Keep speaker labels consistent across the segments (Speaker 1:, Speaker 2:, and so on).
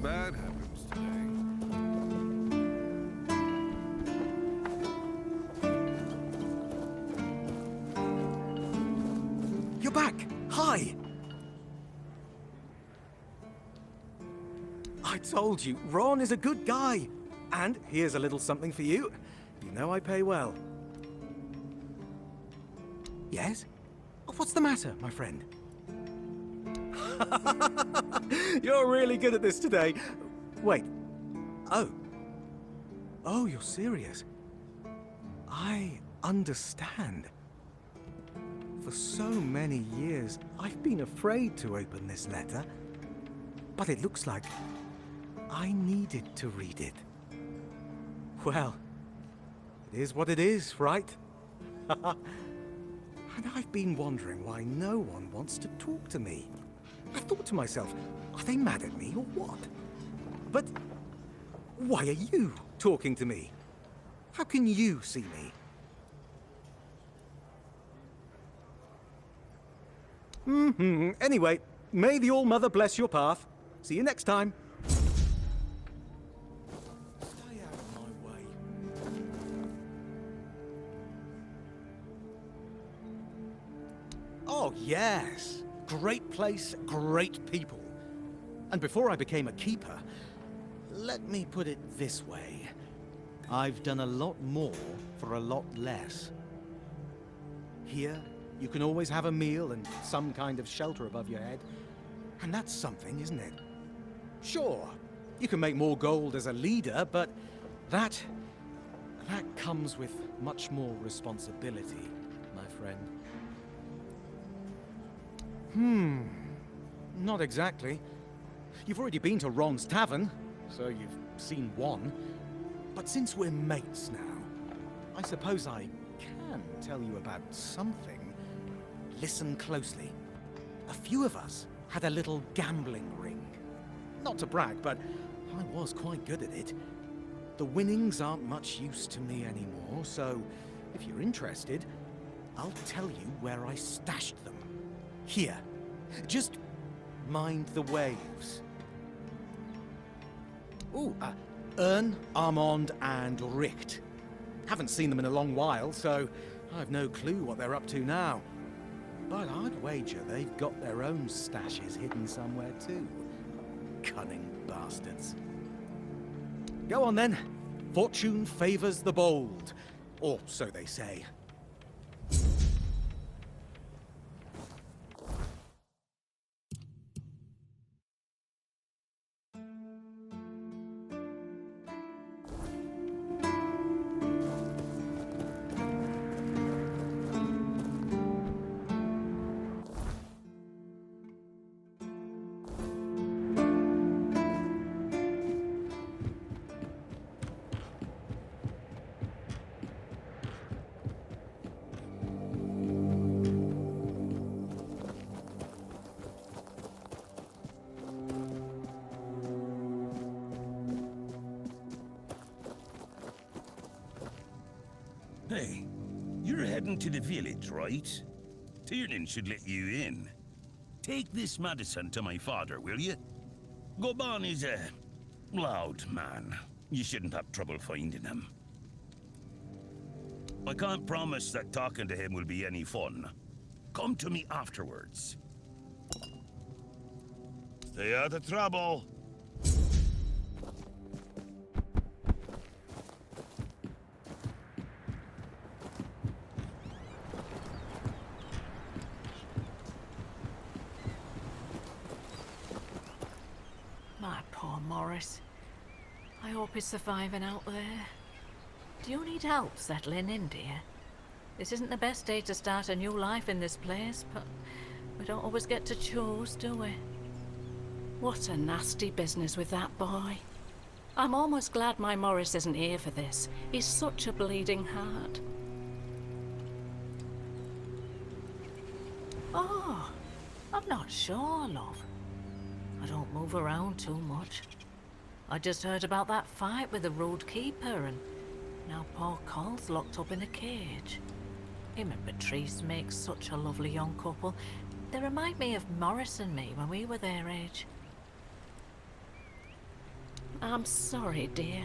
Speaker 1: bad happens today.
Speaker 2: You're back! Hi! I told you, Ron is a good guy. And here's a little something for you. You know I pay well. Yes? What's the matter, my friend? You're really good at this today. Wait. Oh. Oh, you're serious. I understand. For so many years, I've been afraid to open this letter. But it looks like I needed to read it. Well, it is what it is, right? And I've been wondering why no one wants to talk to me. I thought to myself, are they mad at me or what? But why are you talking to me? How can you see me? Anyway, may the All-Mother bless your path. See you next time. Stay out of my way. Oh, yes. Great place, great people. And before I became a keeper, let me put it this way. I've done a lot more for a lot less. Here, you can always have a meal and some kind of shelter above your head. And that's something, isn't it? Sure, you can make more gold as a leader, but that comes with much more responsibility, my friend. Not exactly. You've already been to Ron's tavern, so you've seen one. But since we're mates now, I suppose I can tell you about something. Listen closely. A few of us had a little gambling ring. Not to brag, but I was quite good at it. The winnings aren't much use to me anymore, so if you're interested, I'll tell you where I stashed them. Here. Just mind the waves. Ooh, Ern, Armand, and Richt. Haven't seen them in a long while, so I've no clue what they're up to now. But I'd wager they've got their own stashes hidden somewhere too. Cunning bastards. Go on then. Fortune favors the bold. Or so they say.
Speaker 3: Hey, you're heading to the village, right? Tiernan should let you in. Take this medicine to my father, will you? Goban is a loud man. You shouldn't have trouble finding him. I can't promise that talking to him will be any fun. Come to me afterwards. Stay out of trouble.
Speaker 4: My poor Morris. I hope he's surviving out there. Do you need help settling in, dear? This isn't the best day to start a new life in this place, but we don't always get to choose, do we? What a nasty business with that boy. I'm almost glad my Morris isn't here for this. He's such a bleeding heart. Oh, I'm not sure, love. I don't move around too much. I just heard about that fight with the road keeper, and now poor Cole's locked up in a cage. Him and Patrice make such a lovely young couple. They remind me of Morris and me when we were their age. I'm sorry, dear.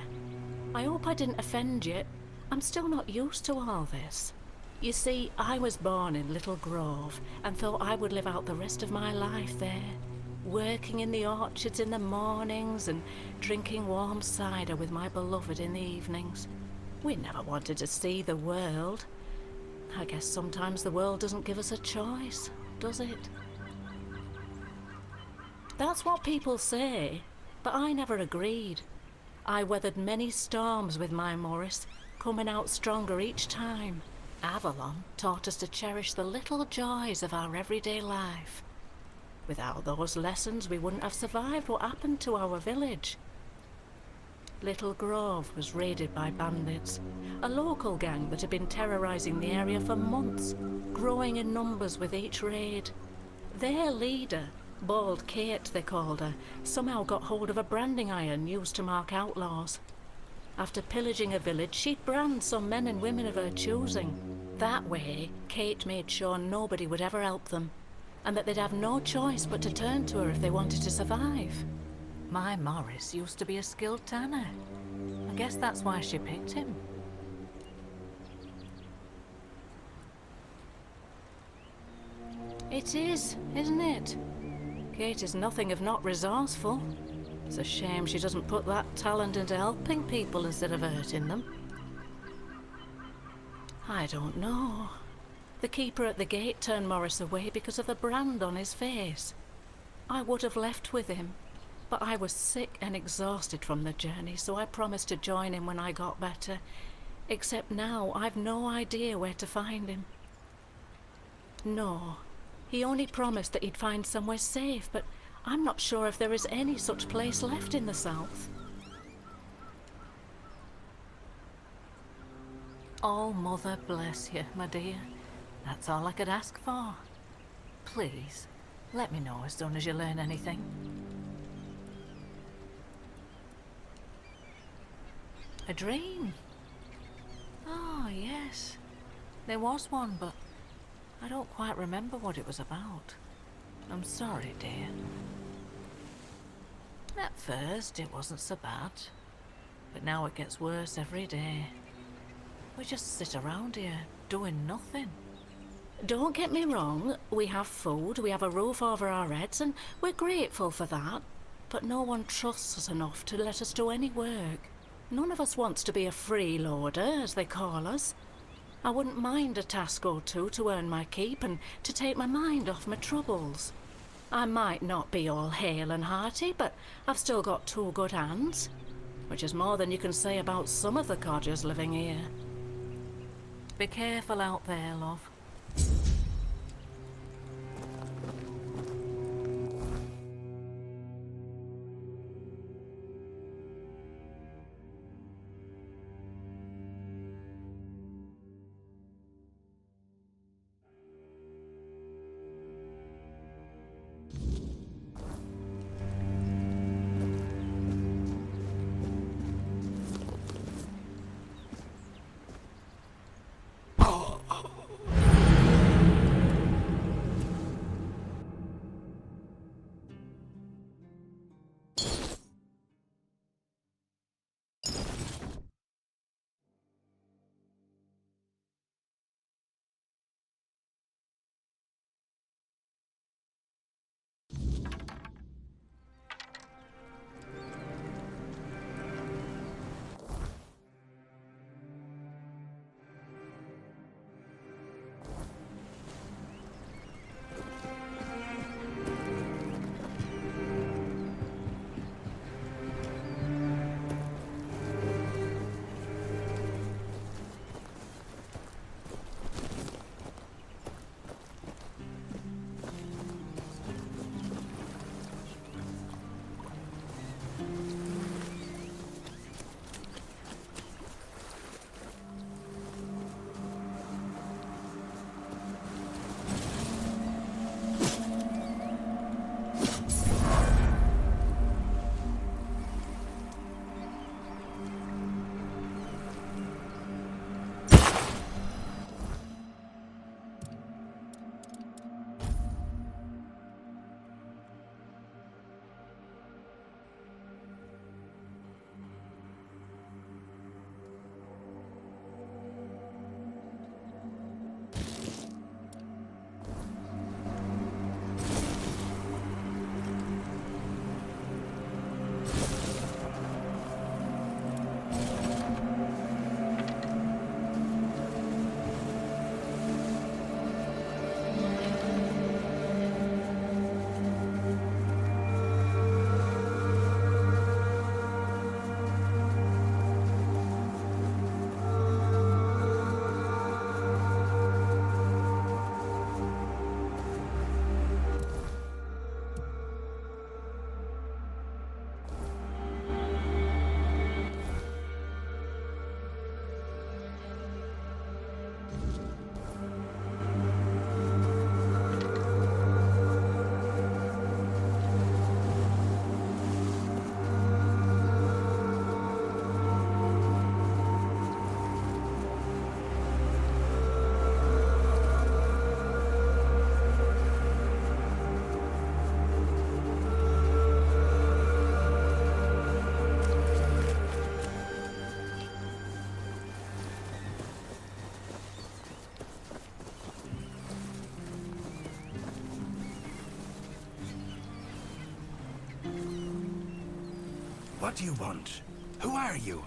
Speaker 4: I hope I didn't offend you. I'm still not used to all this. You see, I was born in Little Grove and thought I would live out the rest of my life there, working in the orchards in the mornings and drinking warm cider with my beloved in the evenings. We never wanted to see the world. I guess sometimes the world doesn't give us a choice, does it? That's what people say, but I never agreed. I weathered many storms with my Morris, coming out stronger each time. Avalon taught us to cherish the little joys of our everyday life. Without those lessons, we wouldn't have survived what happened to our village. Little Grove was raided by bandits, a local gang that had been terrorizing the area for months, growing in numbers with each raid. Their leader, Bald Kate they called her, somehow got hold of a branding iron used to mark outlaws. After pillaging a village, she'd brand some men and women of her choosing. That way, Kate made sure nobody would ever help them, and that they'd have no choice but to turn to her if they wanted to survive. My Morris used to be a skilled tanner. I guess that's why she picked him. It is, isn't it? Kate is nothing if not resourceful. It's a shame she doesn't put that talent into helping people instead of hurting them. I don't know. The keeper at the gate turned Morris away because of the brand on his face. I would have left with him, but I was sick and exhausted from the journey, so I promised to join him when I got better. Except now, I've no idea where to find him. No, he only promised that he'd find somewhere safe, but I'm not sure if there is any such place left in the south. Oh, Mother bless you, my dear. That's all I could ask for. Please, let me know as soon as you learn anything. A dream? Oh, yes. There was one, but I don't quite remember what it was about. I'm sorry, dear. At first, it wasn't so bad, but now it gets worse every day. We just sit around here, doing nothing. Don't get me wrong, we have food, we have a roof over our heads, and we're grateful for that. But no one trusts us enough to let us do any work. None of us wants to be a freeloader, as they call us. I wouldn't mind a task or two to earn my keep and to take my mind off my troubles. I might not be all hale and hearty, but I've still got two good hands, which is more than you can say about some of the codgers living here. Be careful out there, love.
Speaker 3: What do you want? Who are you?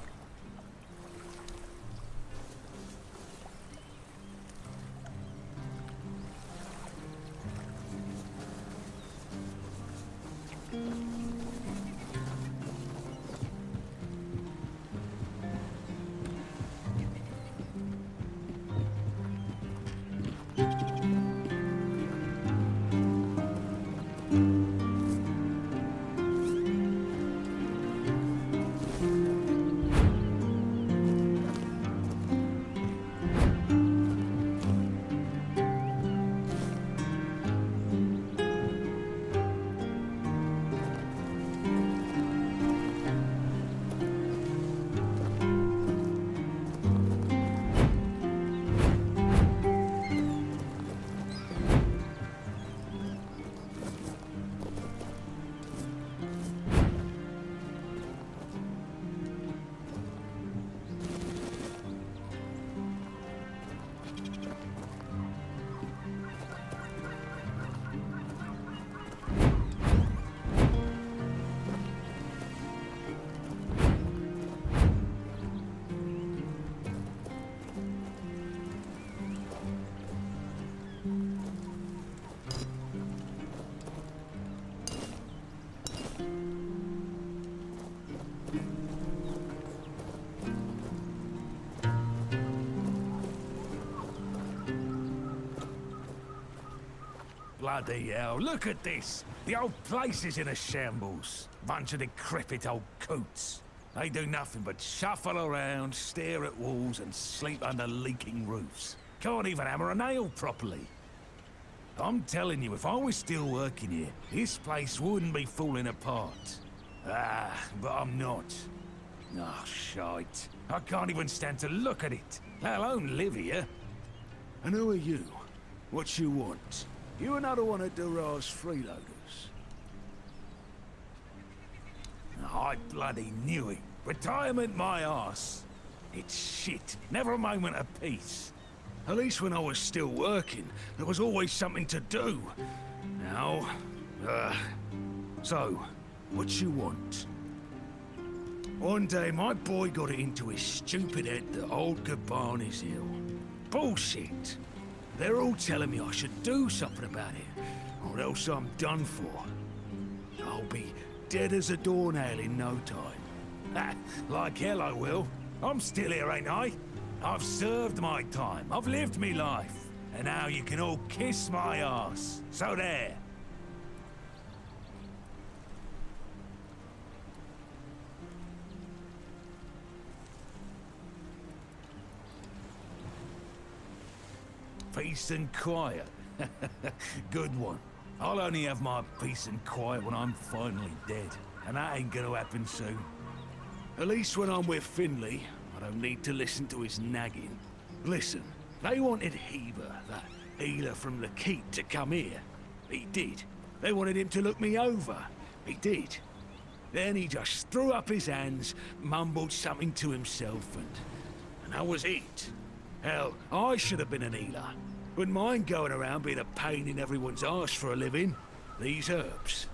Speaker 3: Bloody hell, look at this! The old place is in a shambles. Bunch of decrepit old coots. They do nothing but shuffle around, stare at walls, and sleep under leaking roofs. Can't even hammer a nail properly. I'm telling you, if I was still working here, this place wouldn't be falling apart. Ah, but I'm not. Oh, shite. I can't even stand to look at it, let alone live here. And who are you? What you want? You another one of Durar's freeloaders? I bloody knew it. Retirement my arse. It's shit. Never a moment of peace. At least when I was still working, there was always something to do. Now, so, what you want? One day, my boy got it into his stupid head that old Gaban is ill. Bullshit. They're all telling me I should do something about it, or else I'm done for. I'll be dead as a doornail in no time. Like hell I will. I'm still here, ain't I? I've served my time. I've lived me life. And now you can all kiss my arse. So there. Peace and quiet. Good one. I'll only have my peace and quiet when I'm finally dead. And that ain't gonna happen soon. At least when I'm with Finley, I don't need to listen to his nagging. Listen, they wanted Heber, that healer from the keep, to come here. He did. They wanted him to look me over. He did. Then he just threw up his hands, mumbled something to himself, and that was it. Hell, I should have been an healer. Wouldn't mind going around being a pain in everyone's arse for a living. These herbs.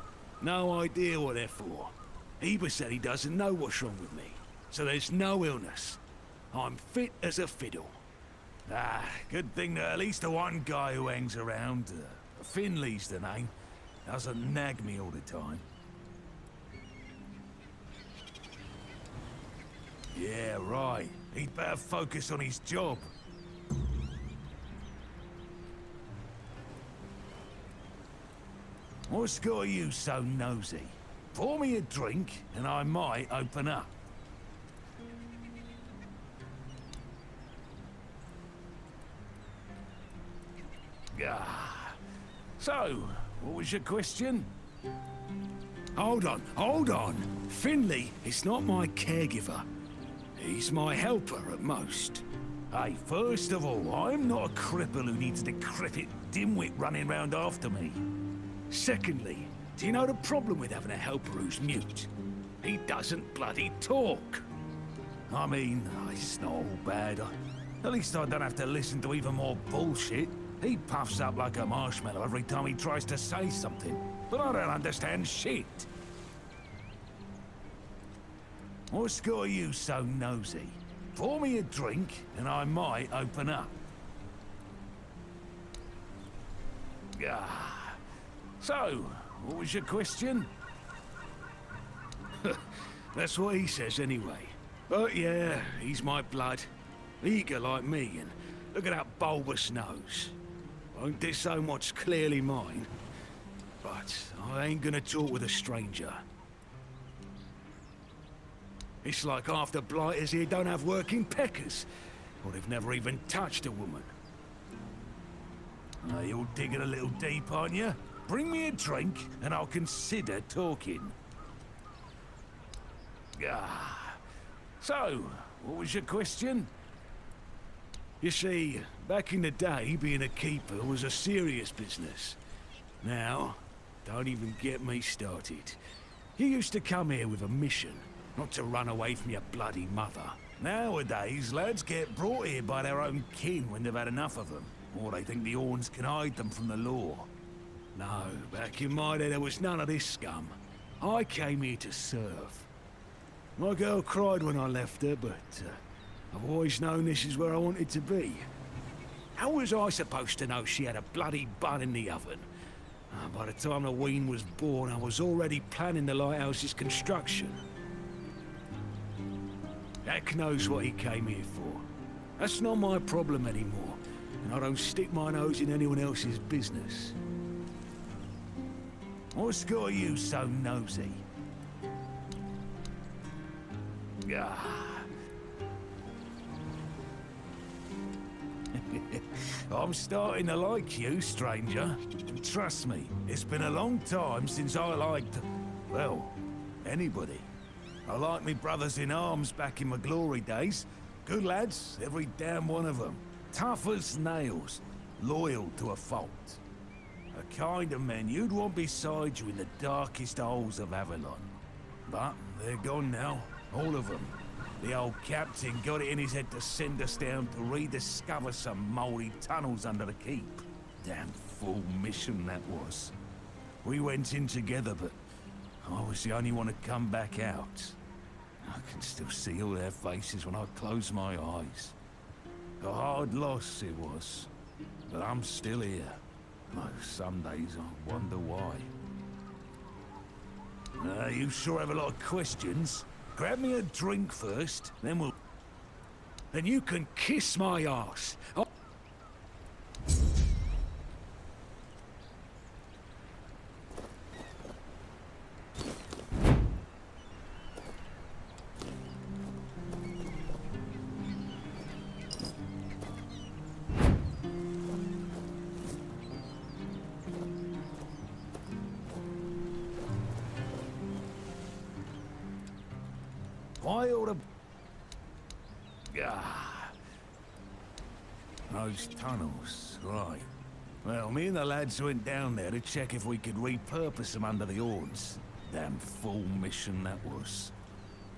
Speaker 3: No idea what they're for. Heber said he doesn't know what's wrong with me. So there's no illness. I'm fit as a fiddle. Ah, good thing that at least the one guy who hangs around, Finley's the name, doesn't nag me all the time. Yeah, right. He'd better focus on his job. What's got you so nosy? Pour me a drink, and I might open up. Ah. So, what was your question? Hold on. Finley is not my caregiver. He's my helper at most. Hey, first of all, I'm not a cripple who needs a decrepit dimwit running round after me. Secondly, do you know the problem with having a helper who's mute? He doesn't bloody talk. I mean, it's not all bad. At least I don't have to listen to even more bullshit. He puffs up like a marshmallow every time he tries to say something. But I don't understand shit. What's got you so nosy? Pour me a drink, and I might open up. Ah. So, what was your question? That's what he says anyway. But yeah, he's my blood. Eager like me, and look at that bulbous nose. Won't disown what's clearly mine. But I ain't gonna talk with a stranger. It's like half the blighters here don't have working peckers, or they've never even touched a woman. You're digging a little deep, aren't you? Bring me a drink, and I'll consider talking. Ah. So, what was your question? You see, back in the day, being a keeper was a serious business. Now, don't even get me started. You used to come here with a mission, not to run away from your bloody mother. Nowadays, lads get brought here by their own kin when they've had enough of them, or they think the Orns can hide them from the law. No, back in my day there was none of this scum. I came here to serve. My girl cried when I left her, but I've always known this is where I wanted to be. How was I supposed to know she had a bloody bun in the oven? By the time the wean was born, I was already planning the lighthouse's construction. Heck knows what he came here for. That's not my problem anymore, and I don't stick my nose in anyone else's business. What's got you so nosy? Ah. I'm starting to like you, stranger. Trust me, it's been a long time since I liked, well, anybody. I liked me brothers in arms back in my glory days. Good lads, every damn one of them. Tough as nails, loyal to a fault. A kind of men you'd want beside you in the darkest holes of Avalon. But they're gone now, all of them. The old captain got it in his head to send us down to rediscover some mouldy tunnels under the keep. Damn fool mission that was. We went in together, but I was the only one to come back out. I can still see all their faces when I close my eyes. A hard loss it was, but I'm still here. Some days I wonder why. You sure have a lot of questions. Grab me a drink first, then you can kiss my ass. I ought to... Those tunnels, right. Well, me and the lads went down there to check if we could repurpose them under the Orns. Damn fool mission that was.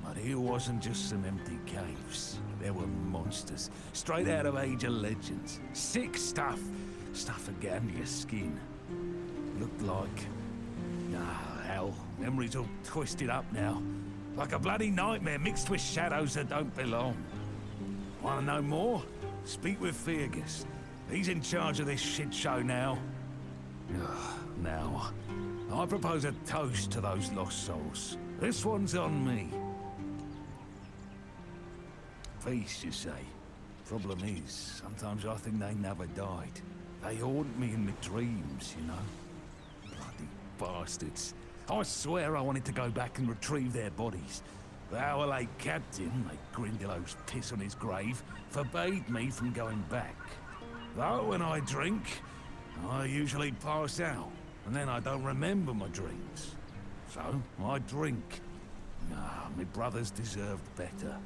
Speaker 3: But here wasn't just some empty caves. There were monsters, straight out of Age of Legends. Sick stuff. Stuff that get under your skin. Looked like... hell. Memory's all twisted up now. Like a bloody nightmare mixed with shadows that don't belong. Wanna know more? Speak with Fergus. He's in charge of this shit show now. Now, I propose a toast to those lost souls. This one's on me. Peace, you say. Problem is, sometimes I think they never died. They haunt me in my dreams, you know? Bloody bastards. I swear I wanted to go back and retrieve their bodies. The Hourlake captain, like Grindelows piss on his grave, forbade me from going back. Though when I drink, I usually pass out, and then I don't remember my dreams. So, I drink. My brothers deserved better.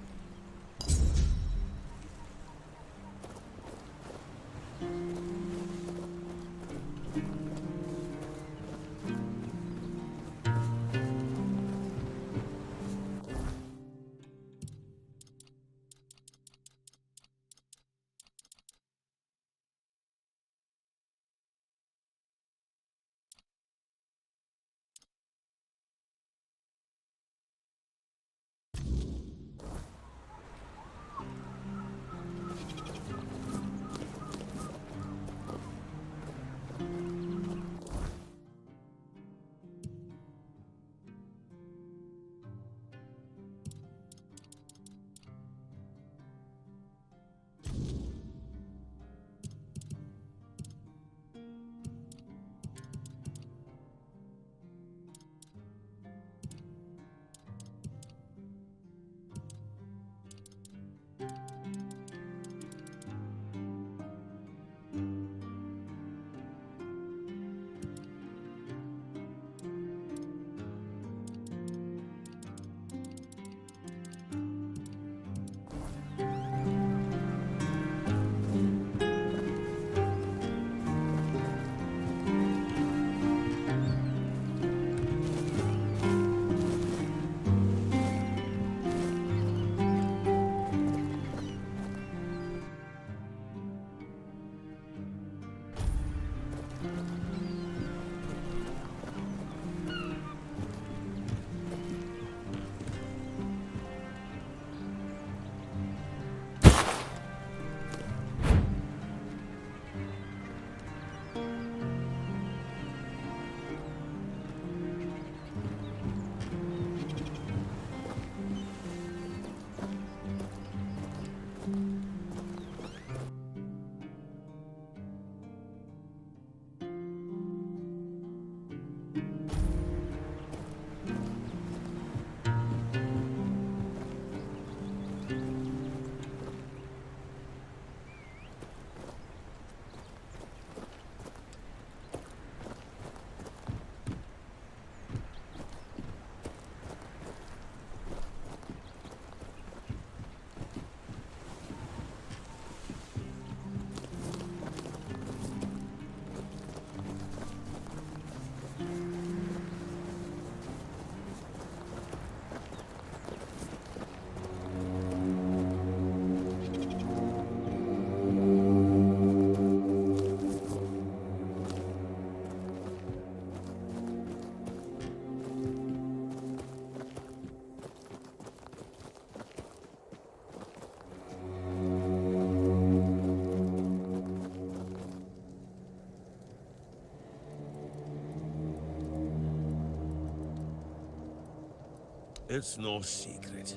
Speaker 3: It's no secret.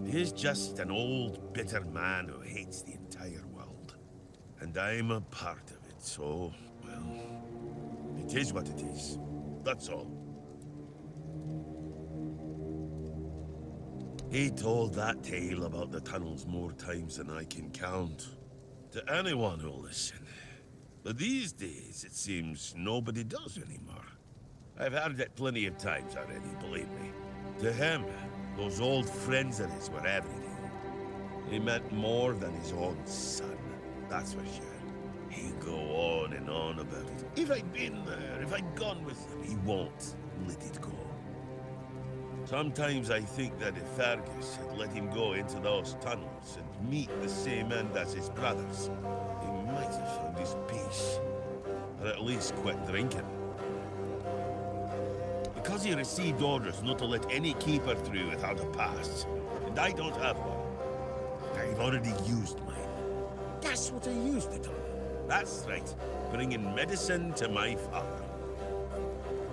Speaker 3: He's just an old, bitter man who hates the entire world. And I'm a part of it, so, well, it is what it is. That's all. He told that tale about the tunnels more times than I can count. To anyone who'll listen. But these days, it seems nobody does anymore. I've heard it plenty of times already, believe me. To him, those old friends of his were everything. He meant more than his own son, that's for sure. He'd go on and on about it. If I'd been there, if I'd gone with him, he won't let it go. Sometimes I think that if Fergus had let him go into those tunnels and meet the same end as his brothers, he might have found his peace. Or at least quit drinking. Because he received orders not to let any keeper through without a pass, and I don't have one. I've already used mine. Guess what I used it on? That's right, bringing medicine to my father.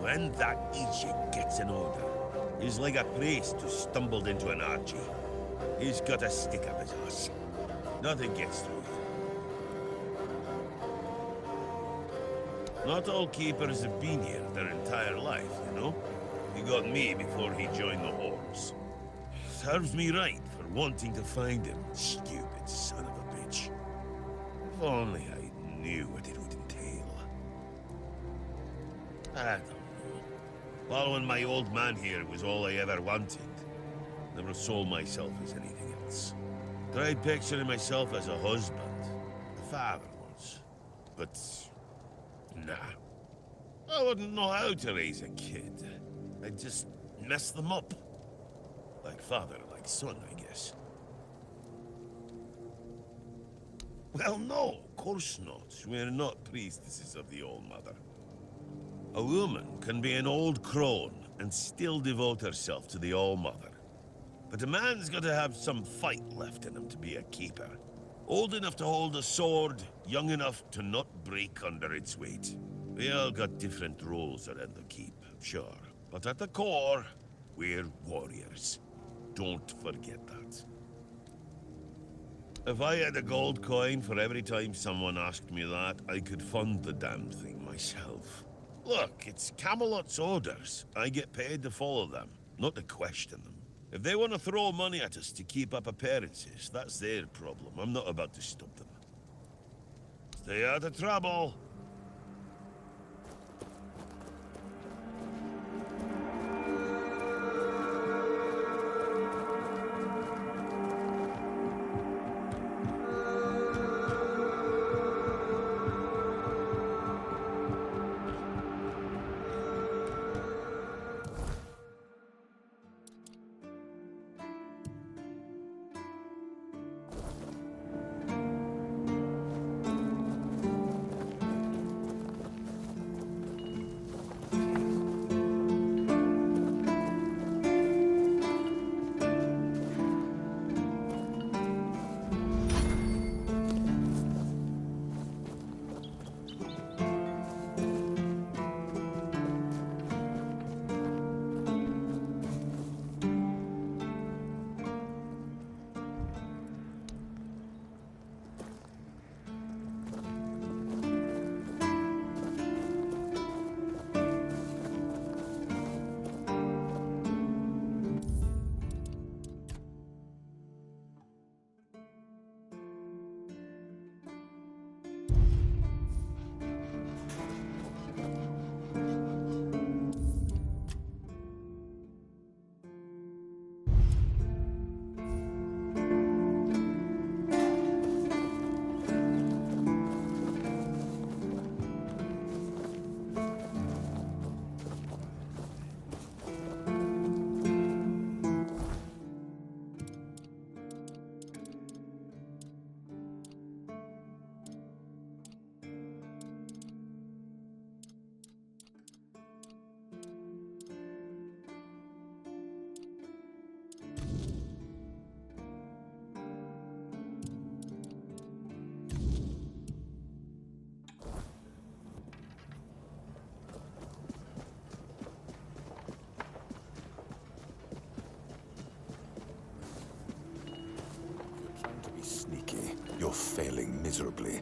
Speaker 3: When that idiot gets an order, he's like a priest who stumbled into an orgy. He's got a stick up his ass. Nothing gets through. Not all keepers have been here their entire life, you know? He got me before he joined the Horse. Serves me right for wanting to find him, stupid son of a bitch. If only I knew what it would entail. I don't know. Following my old man here was all I ever wanted. Never saw myself as anything else. Tried picturing myself as a husband, a father once. But nah. I wouldn't know how to raise a kid. I'd just mess them up. Like father, like son, I guess. Well, no, of course not. We're not priestesses of the All Mother. A woman can be an old crone and still devote herself to the All Mother. But a man's got to have some fight left in him to be a keeper. Old enough to hold a sword, young enough to not break under its weight. We all got different roles around the keep, sure. But at the core, we're warriors. Don't forget that. If I had a gold coin for every time someone asked me that, I could fund the damn thing myself. Look, it's Camelot's orders. I get paid to follow them, not to question them. If they want to throw money at us to keep up appearances, that's their problem. I'm not about to stop them. Stay out of trouble.
Speaker 1: you're failing miserably.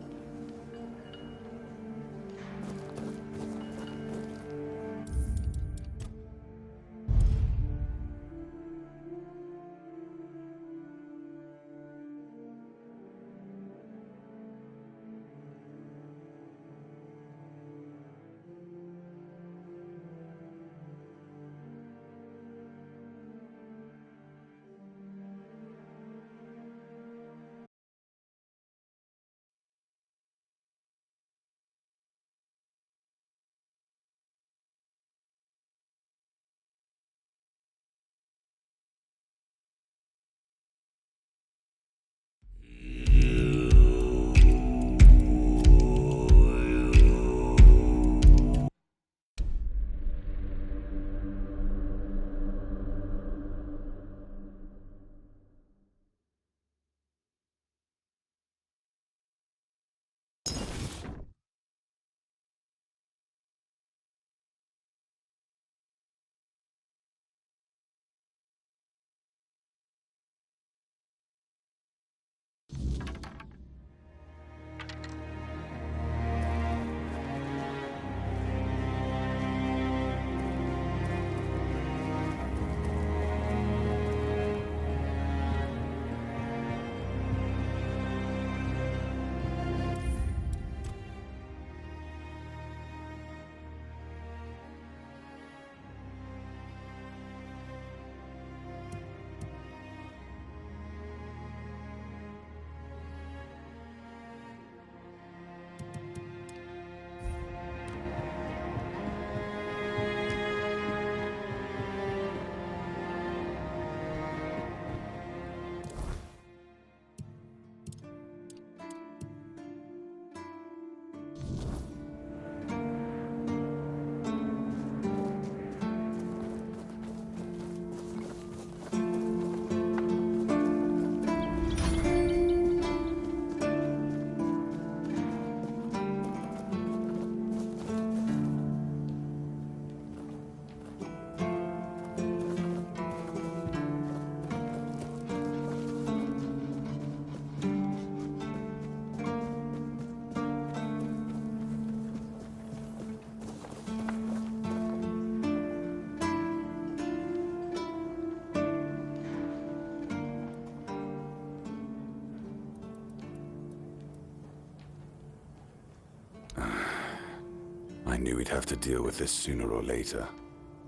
Speaker 1: I knew we'd have to deal with this sooner or later.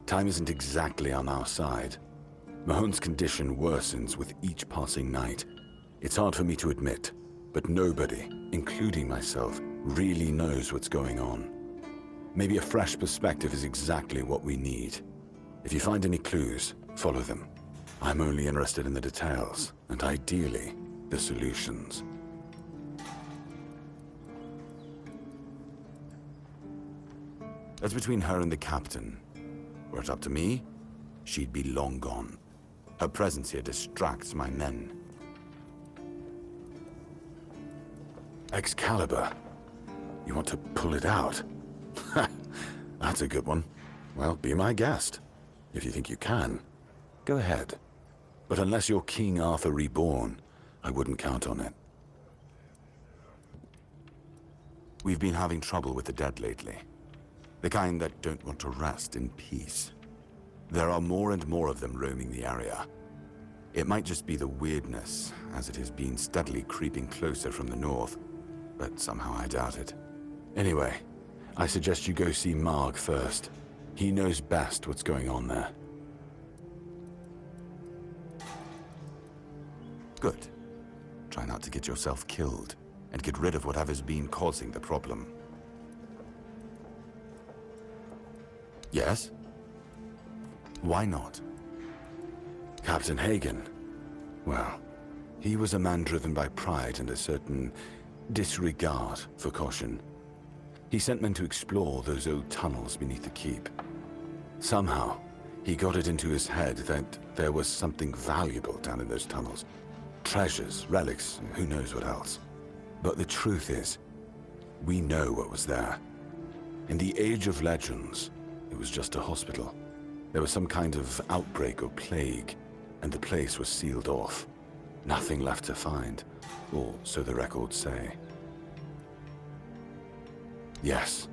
Speaker 1: Time isn't exactly on our side. Mahone's condition worsens with each passing night. It's hard for me to admit, but nobody, including myself, really knows what's going on. Maybe a fresh perspective is exactly what we need. If you find any clues, follow them. I'm only interested in the details, and ideally, the solutions. That's between her and the captain. Were it up to me, she'd be long gone. Her presence here distracts my men. Excalibur. You want to pull it out? That's a good one. Well, be my guest. If you think you can, go ahead. But unless you're King Arthur reborn, I wouldn't count on it. We've been having trouble with the dead lately. The kind that don't want to rest in peace. There are more and more of them roaming the area. It might just be the weirdness, as it has been steadily creeping closer from the north, but somehow I doubt it. Anyway, I suggest you go see Marg first. He knows best what's going on there. Good. Try not to get yourself killed, and get rid of whatever's been causing the problem. Yes? Why not? Captain Hagen. Well, he was a man driven by pride and a certain disregard for caution. He sent men to explore those old tunnels beneath the keep. Somehow, he got it into his head that there was something valuable down in those tunnels. Treasures, relics, who knows what else. But the truth is, we know what was there. In the Age of Legends, it was just a hospital. There was some kind of outbreak or plague, and the place was sealed off. Nothing left to find, or so the records say. Yes,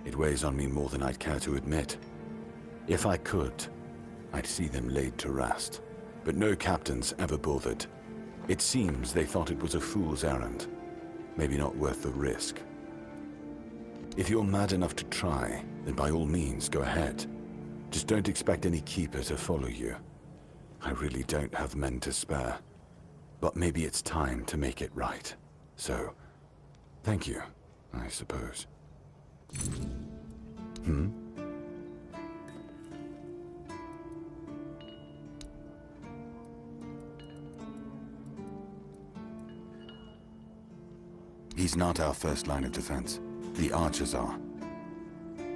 Speaker 1: it weighs on me more than I'd care to admit. If I could, I'd see them laid to rest. But no captains ever bothered. It seems they thought it was a fool's errand. Maybe not worth the risk. If you're mad enough to try, then by all means go ahead. Just don't expect any keeper to follow you. I really don't have men to spare. But maybe it's time to make it right. So, thank you, I suppose. He's not our first line of defense. The archers are.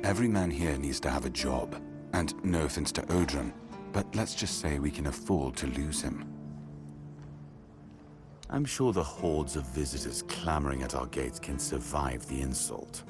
Speaker 1: Every man here needs to have a job. And no offense to Odrin, but let's just say we can afford to lose him. I'm sure the hordes of visitors clamoring at our gates can survive the insult.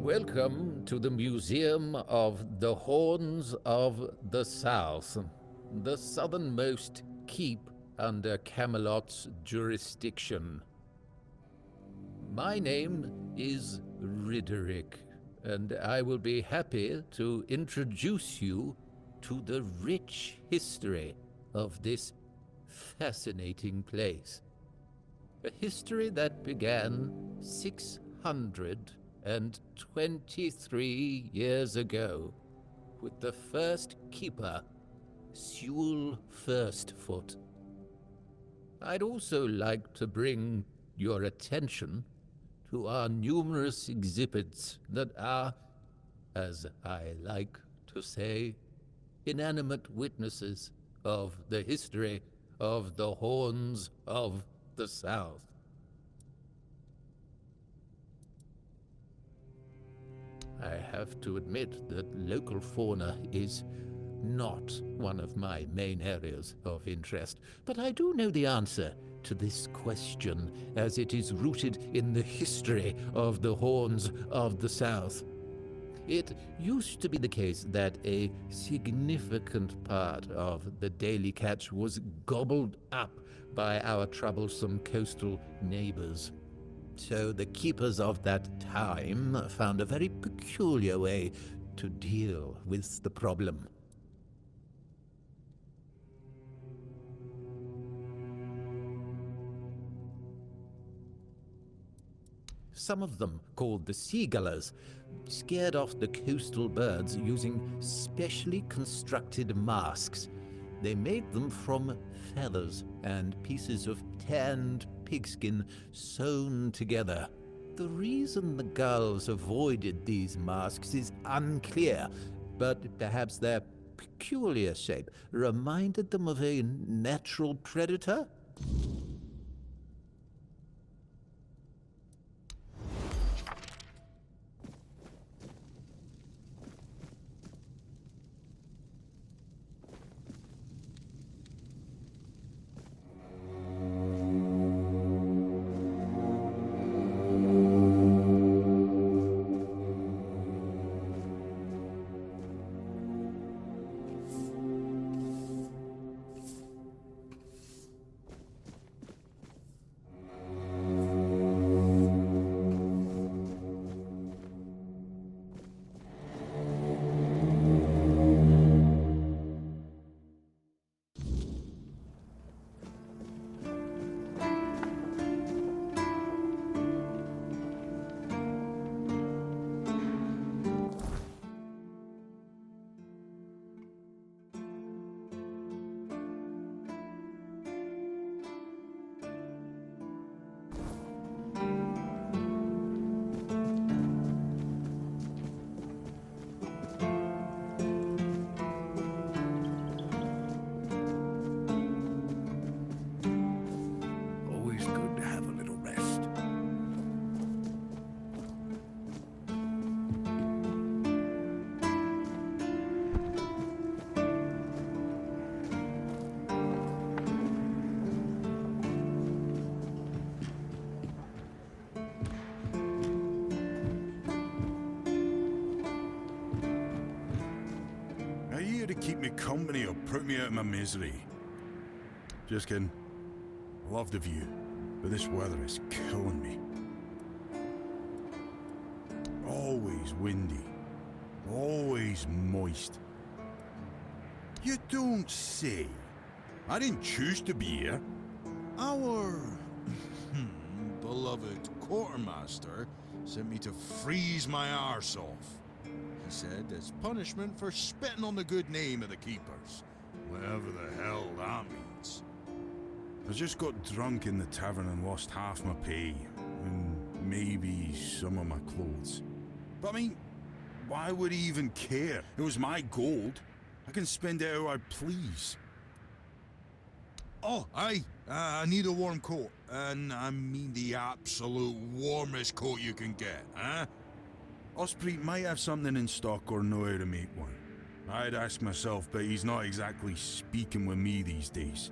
Speaker 5: Welcome to the Museum of the Horns of the South, the southernmost keep under Camelot's jurisdiction. My name is Ridderick, and I will be happy to introduce you to the rich history of this fascinating place. A history that began 623 years ago with the first keeper, Sewell Firstfoot. I'd also like to bring your attention to our numerous exhibits that are, as I like to say, inanimate witnesses of the history of the Horns of the South. I have to admit that local fauna is not one of my main areas of interest, but I do know the answer to this question, as it is rooted in the history of the Horns of the South. It used to be the case that a significant part of the daily catch was gobbled up by our troublesome coastal neighbors. So the keepers of that time found a very peculiar way to deal with the problem. Some of them, called the seagullers, scared off the coastal birds using specially constructed masks. They made them from feathers and pieces of tanned pigskin sewn together. The reason the gulls avoided these masks is unclear, but perhaps their peculiar shape reminded them of a natural predator?
Speaker 1: Always good to have a little rest. Are you here to keep me company or put me out of my misery? Just kidding. I love the view, but this weather is killing me. Always windy. Always moist. You don't say. I didn't choose to be here.
Speaker 6: Our beloved quartermaster sent me to freeze my arse off. He said as punishment for spitting on the good name of the keepers. Whatever the hell that means.
Speaker 1: I just got drunk in the tavern and lost half my pay. And maybe some of my clothes. But I mean, why would he even care? It was my gold. I can spend it how I please.
Speaker 6: Oh, I need a warm coat. And I mean the absolute warmest coat you can get, huh?
Speaker 1: Osprey might have something in stock or know how to make one. I'd ask myself, but he's not exactly speaking with me these days.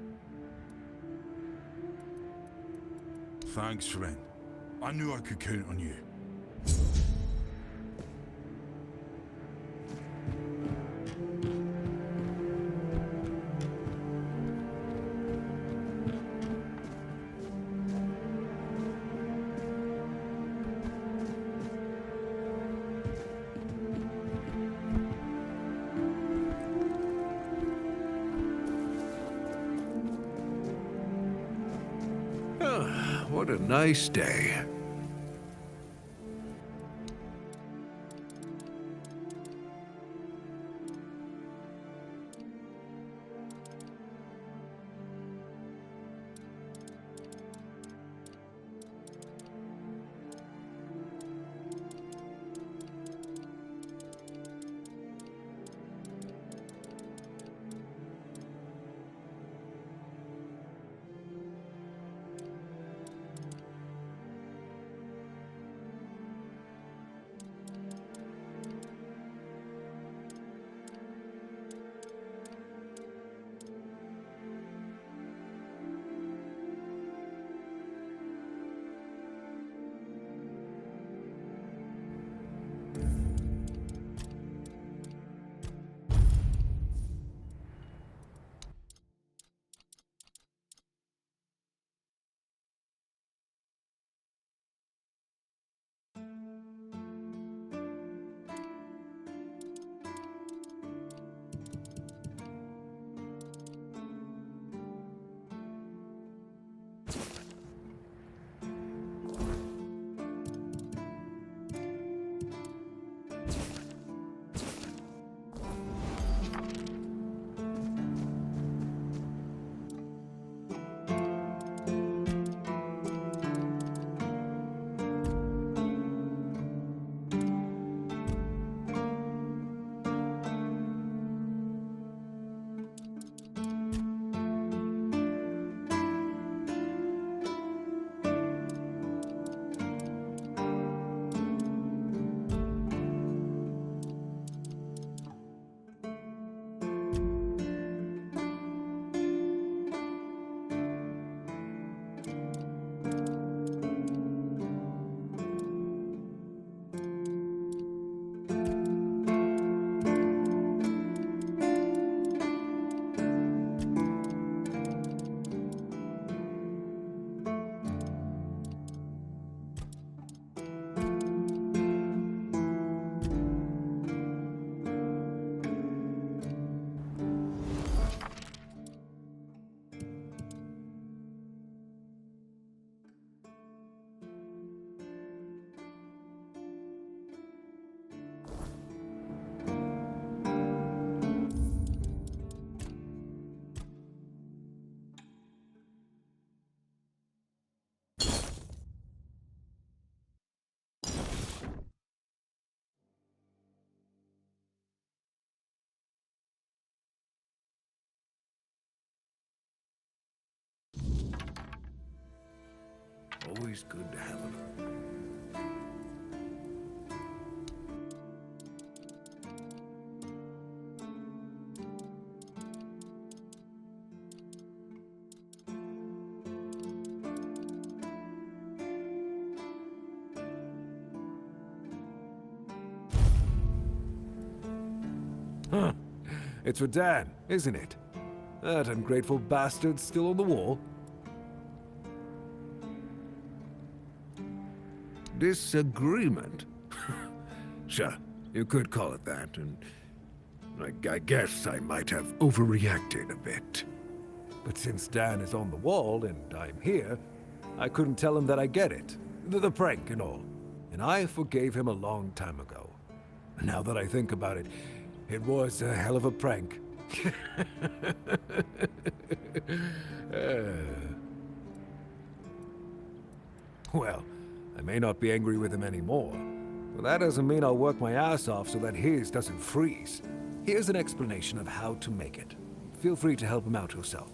Speaker 1: Thanks, friend. I knew I could count on you.
Speaker 7: What a nice day. Always good to have them.
Speaker 8: Huh. It's for Dan, isn't it? That ungrateful bastard's still on the wall.
Speaker 7: Disagreement? Sure, you could call it that, and I guess I might have overreacted a bit.
Speaker 8: But since Dan is on the wall and I'm here, I couldn't tell him that I get it. The prank and all. And I forgave him a long time ago. Now that I think about it, it was a hell of a prank. Well, I may not be angry with him anymore, but that doesn't mean I'll work my ass off so that his doesn't freeze. Here's an explanation of how to make it. Feel free to help him out yourself.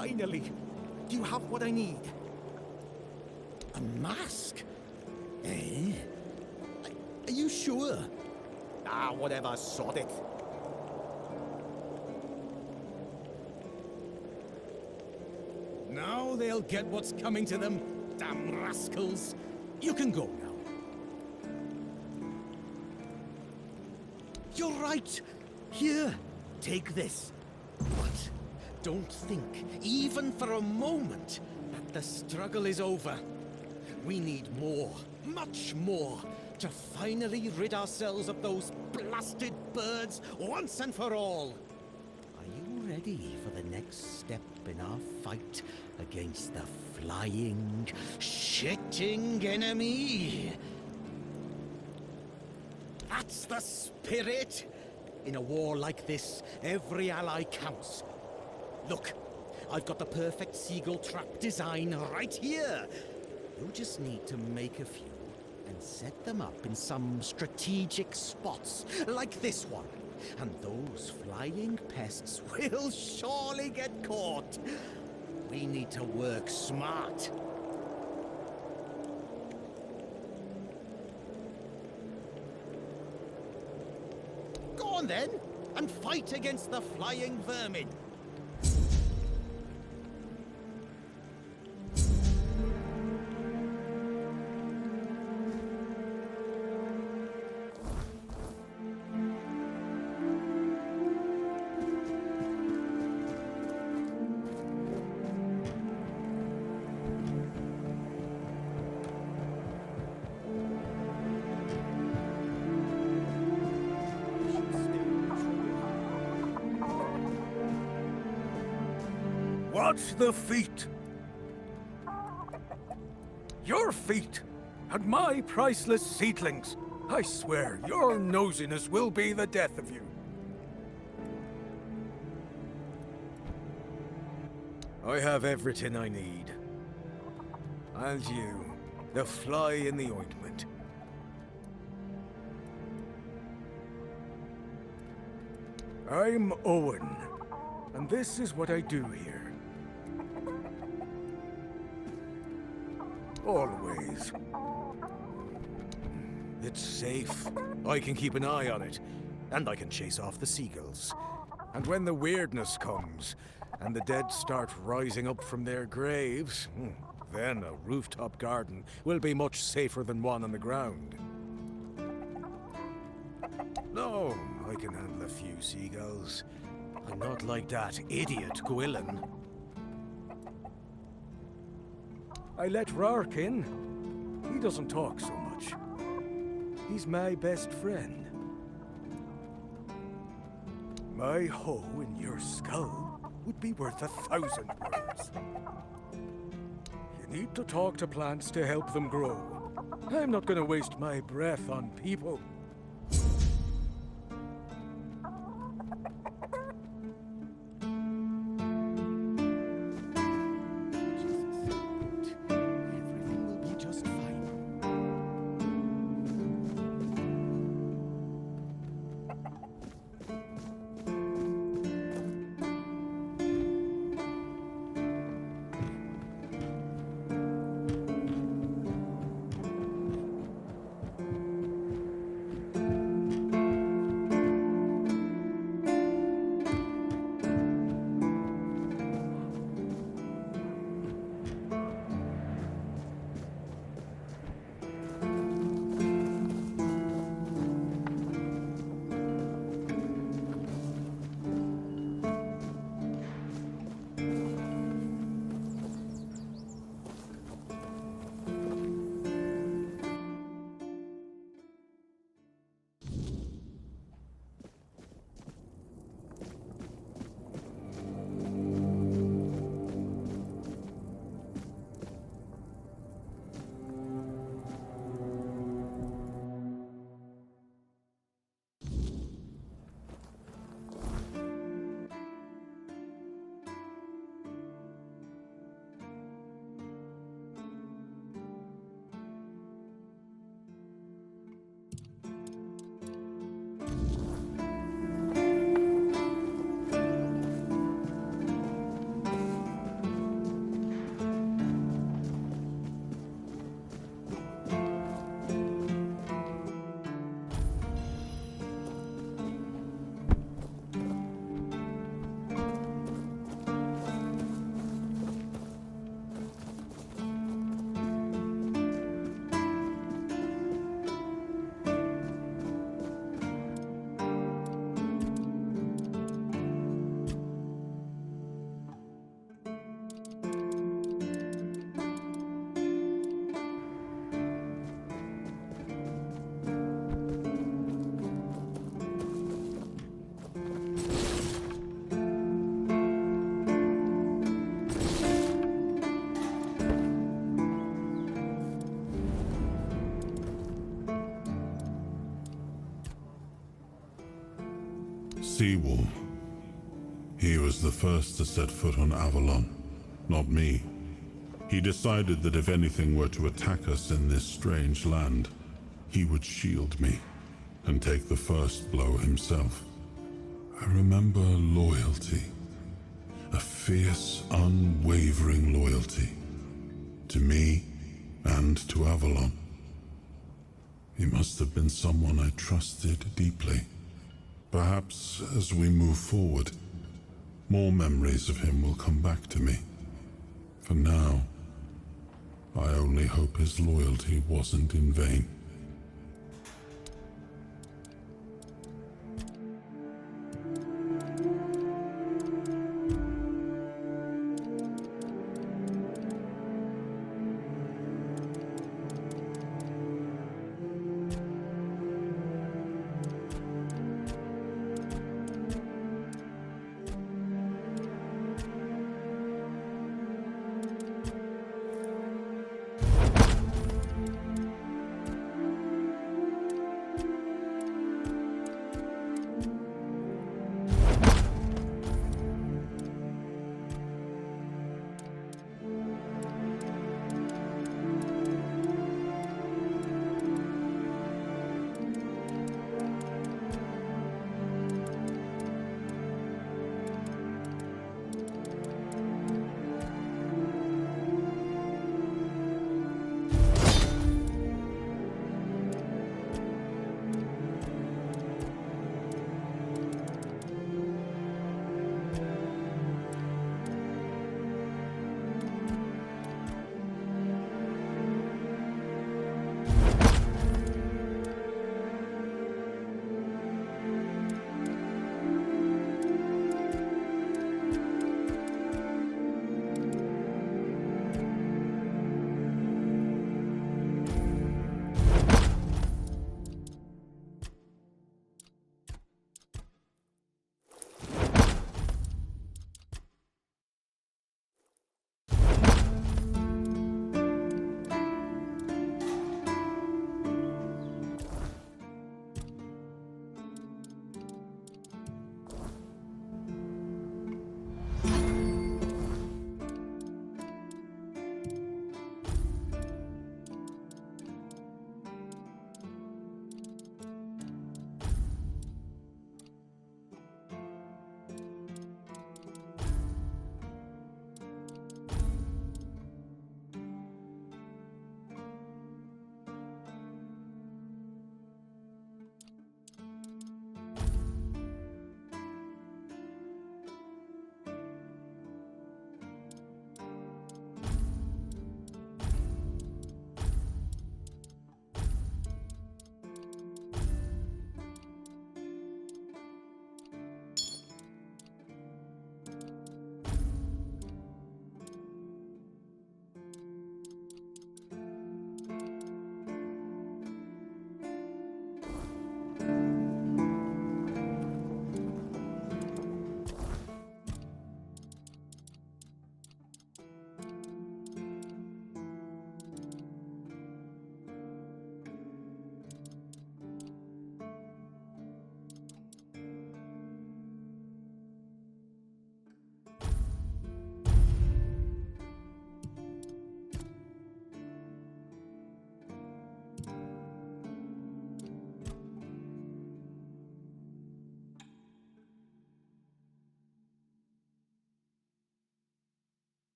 Speaker 2: Finally! Do you have what I need? A mask? Eh? Are you sure? Ah, whatever, sod it. Now they'll get what's coming to them, damn rascals. You can go now. You're right. Here, take this. But don't think, even for a moment, that the struggle is over. We need more, much more, to finally rid ourselves of those blasted birds once and for all. Are you ready for the next step in our fight against the flying, shitting enemy? That's the spirit! In a war like this, every ally counts. Look, I've got the perfect seagull trap design right here. You just need to make a few and set them up in some strategic spots, like this one. And those flying pests will surely get caught. We need to work smart. Go on then, and fight against the flying vermin.
Speaker 7: What's the feat? Your feet and my priceless seedlings. I swear, your nosiness will be the death of you.
Speaker 8: I have everything I need. And you, the fly in the ointment. I'm Owen, and this is what I do here. Always. It's safe. I can keep an eye on it, and I can chase off the seagulls. And when the weirdness comes, and the dead start rising up from their graves, then a rooftop garden will be much safer than one on the ground. No, I can handle a few seagulls. I'm not like that idiot Gwilyn. I let Rark in. He doesn't talk so much. He's my best friend. My hoe in your skull would be worth 1,000 words. You need to talk to plants to help them grow. I'm not going to waste my breath on people.
Speaker 2: Everything will be just fine.
Speaker 9: Seawall. He was the first to set foot on Avalon, not me. He decided that if anything were to attack us in this strange land, he would shield me and take the first blow himself. I remember loyalty. A fierce, unwavering loyalty. To me and to Avalon. He must have been someone I trusted deeply. Perhaps as we move forward, more memories of him will come back to me. For now, I only hope his loyalty wasn't in vain.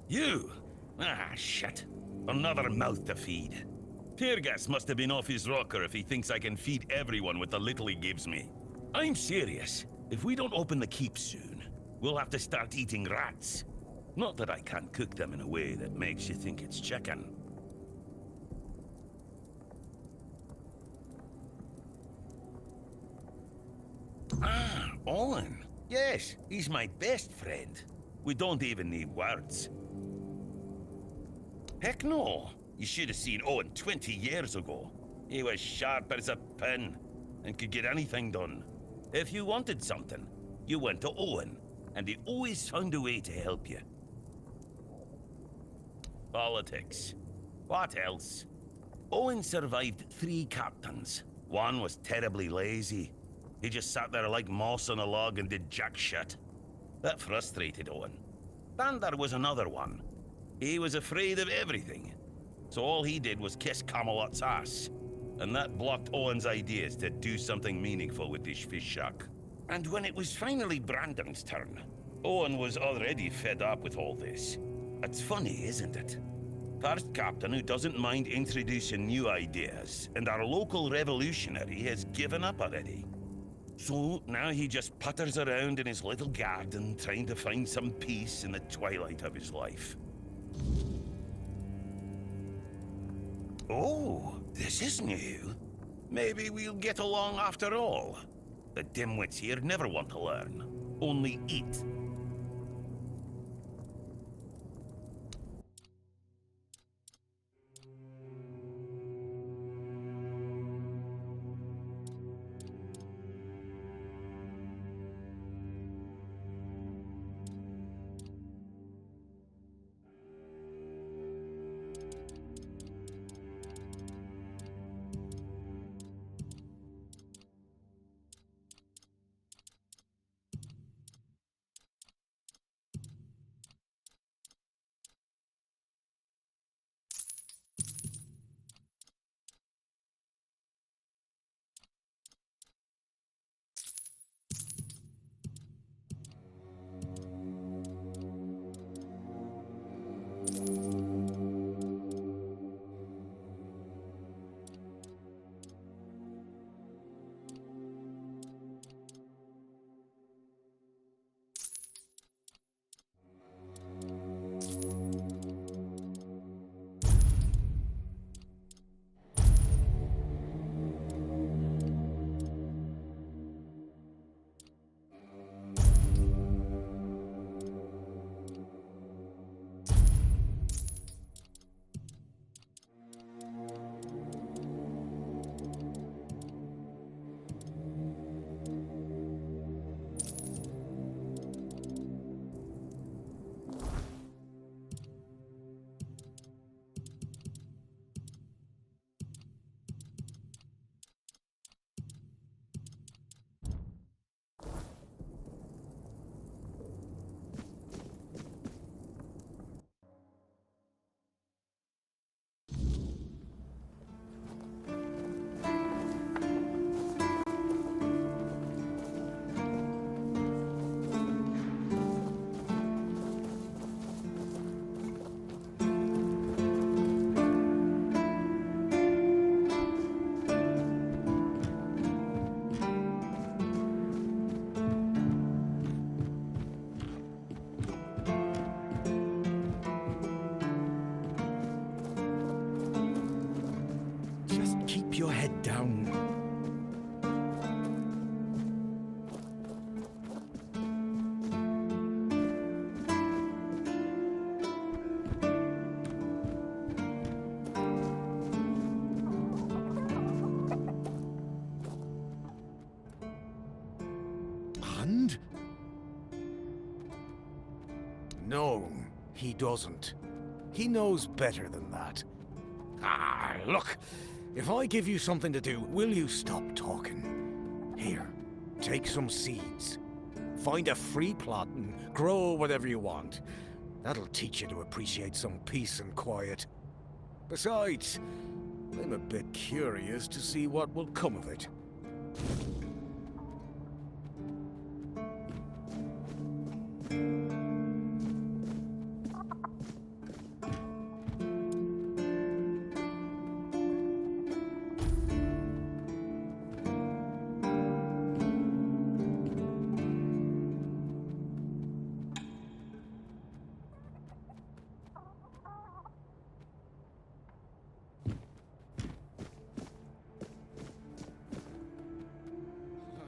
Speaker 3: You? Ah, shit. Another mouth to feed. Teargas must have been off his rocker if he thinks I can feed everyone with the little he gives me. I'm serious. If we don't open the keep soon, we'll have to start eating rats. Not that I can't cook them in a way that makes you think it's chicken. Ah, Owen. Yes, he's my best friend. We don't even need words. Heck no. You should have seen Owen 20 years ago. He was sharp as a pin and could get anything done. If you wanted something, you went to Owen, and he always found a way to help you. Politics. What else? Owen survived 3 captains. One was terribly lazy. He just sat there like moss on a log and did jack shit. That frustrated Owen. Then there was another one. He was afraid of everything. So all he did was kiss Camelot's ass. And that blocked Owen's ideas to do something meaningful with his fish shack. And when it was finally Brandon's turn, Owen was already fed up with all this. It's funny, isn't it? First captain who doesn't mind introducing new ideas, and our local revolutionary has given up already. So now he just putters around in his little garden trying to find some peace in the twilight of his life. Oh, this is new. Maybe we'll get along after all. The dimwits here never want to learn, only eat.
Speaker 2: Keep your head down. And? No, he doesn't. He knows better than that. Ah, look. If I give you something to do, will you stop talking? Here, take some seeds. Find a free plot and grow whatever you want. That'll teach you to appreciate some peace and quiet. Besides,
Speaker 10: I'm a bit curious to see what will come of it.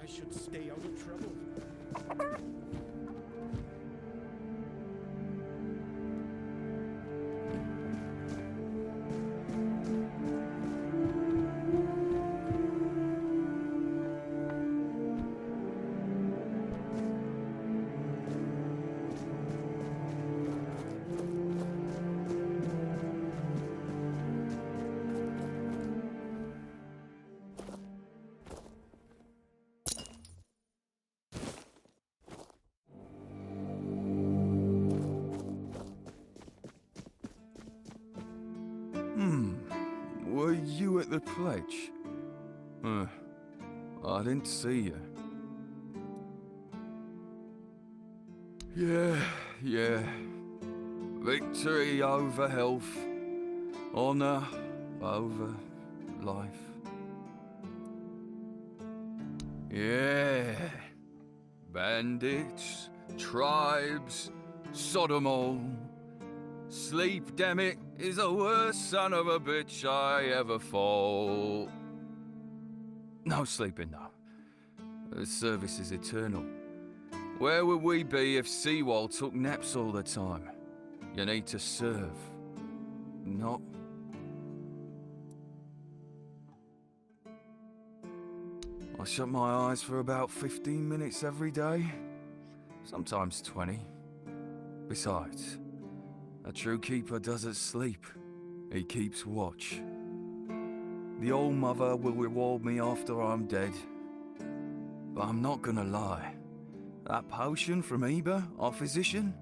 Speaker 10: I should stay out of trouble.
Speaker 11: Were you at the pledge? I didn't see you. Yeah. Victory over health. Honor over life. Yeah. Bandits, tribes, Sodom all. Sleep, damn it, is the worst son of a bitch I ever fought. No sleeping, though. The service is eternal. Where would we be if Seawall took naps all the time? You need to serve, not... I shut my eyes for about 15 minutes every day, sometimes 20. Besides, a true keeper doesn't sleep. He keeps watch. The Old Mother will reward me after I'm dead. But I'm not gonna lie. That potion from Eber, our physician,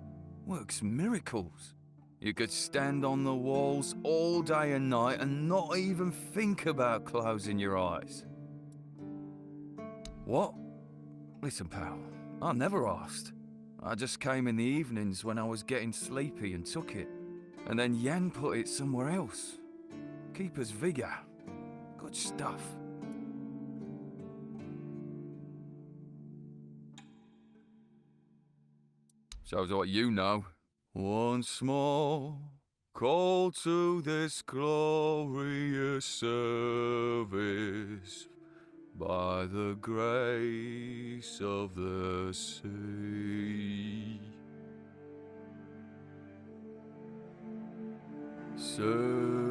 Speaker 11: works miracles. You could stand on the walls all day and night and not even think about closing your eyes. What? Listen, pal, I never asked. I just came in the evenings when I was getting sleepy and took it. And then Yan put it somewhere else. Keeper's vigor. Good stuff. Shows what you know. Once more, call to this glorious service. By the grace of the sea. So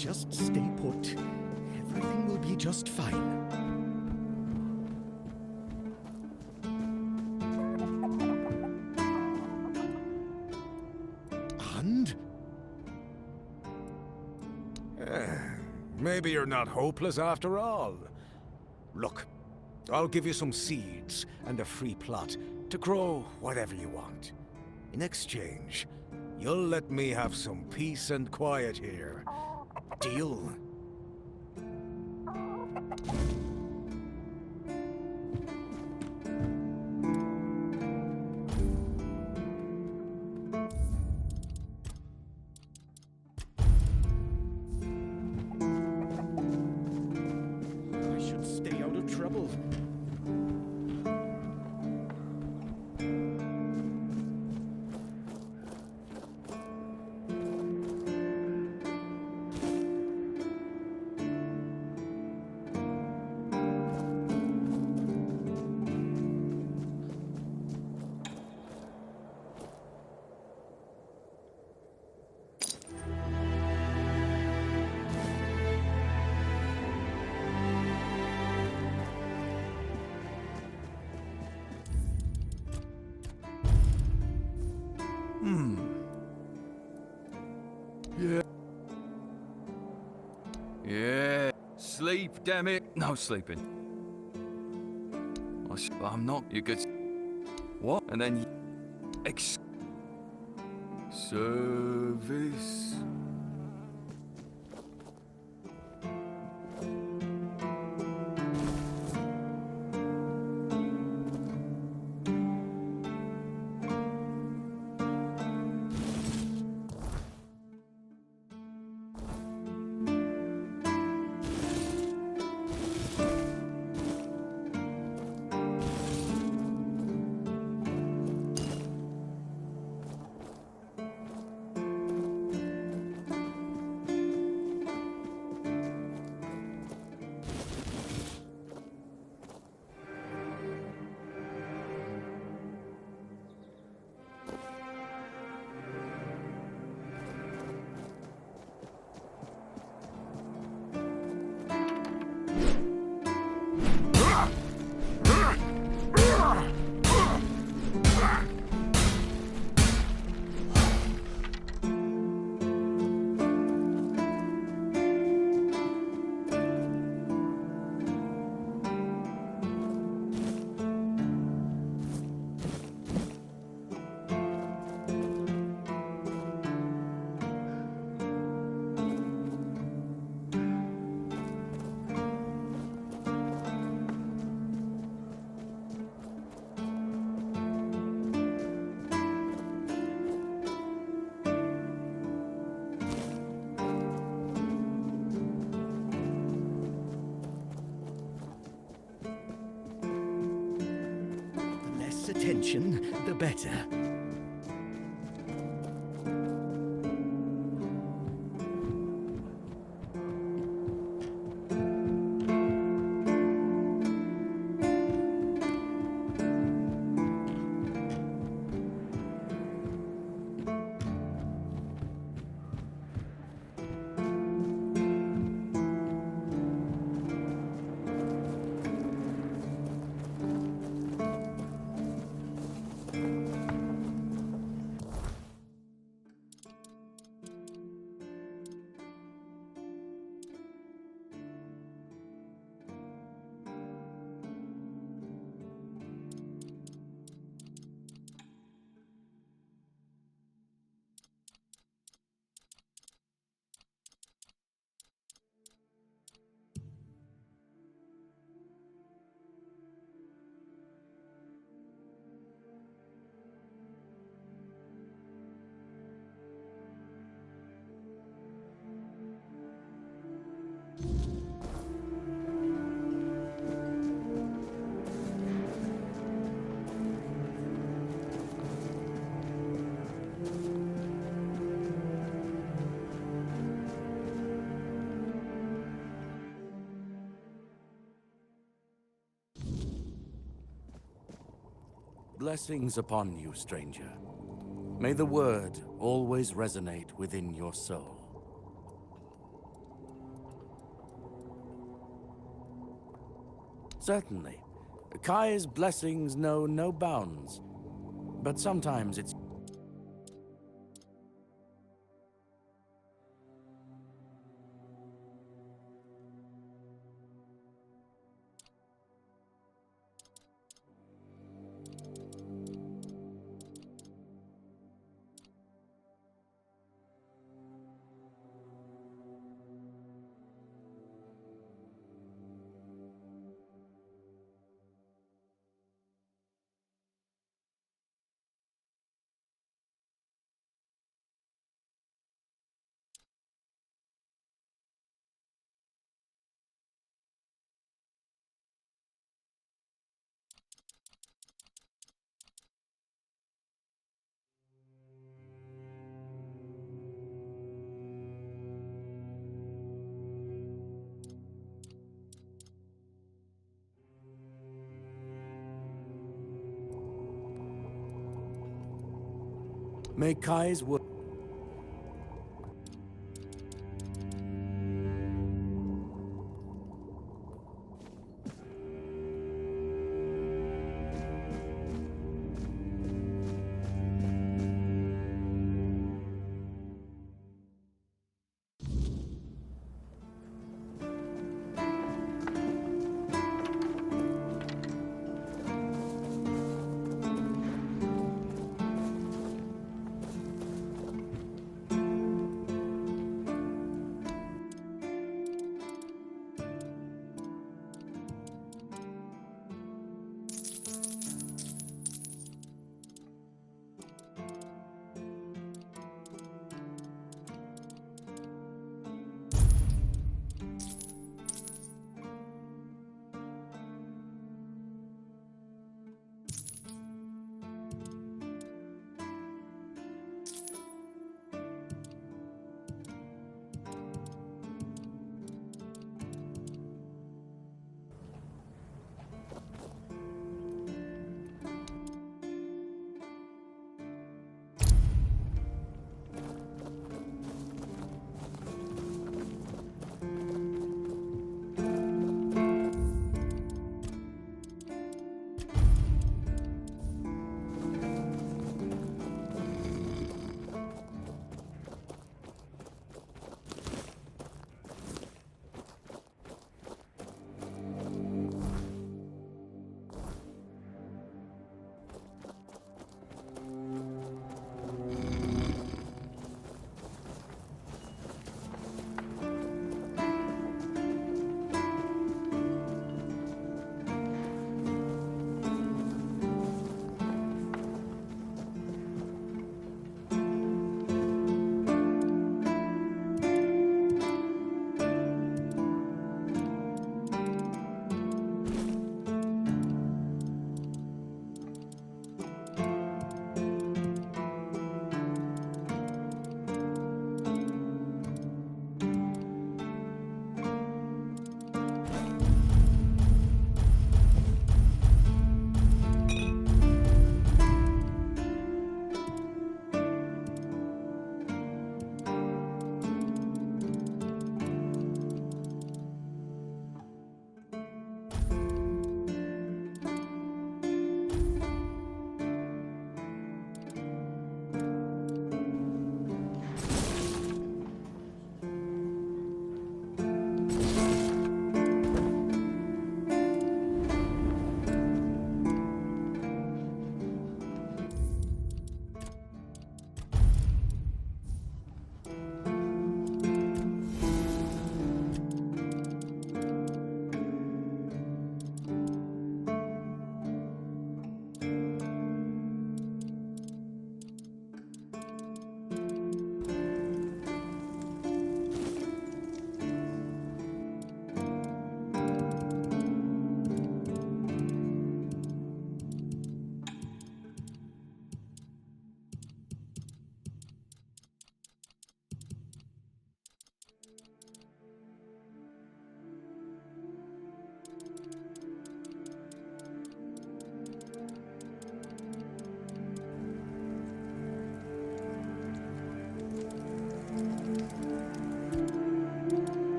Speaker 2: Just stay put. Everything will be just fine. And?
Speaker 8: Maybe you're not hopeless after all. Look, I'll give you some seeds and a free plot to grow whatever you want. In exchange, you'll let me have some peace and quiet here. Deal?
Speaker 2: I should stay out of trouble.
Speaker 11: Yeah. Sleep, damn it. No sleeping. I'm not. You could. What? And then. Service.
Speaker 2: Attention, the better.
Speaker 12: Blessings upon you, stranger. May the word always resonate within your soul. Certainly. Kai's blessings know no bounds. But sometimes it's... May Kai's will...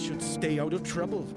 Speaker 10: should stay out of trouble.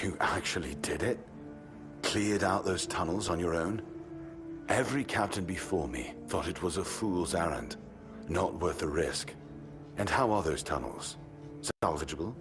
Speaker 1: You actually did it? Cleared out those tunnels on your own? Every captain before me thought it was a fool's errand, not worth the risk. And how are those tunnels? Salvageable?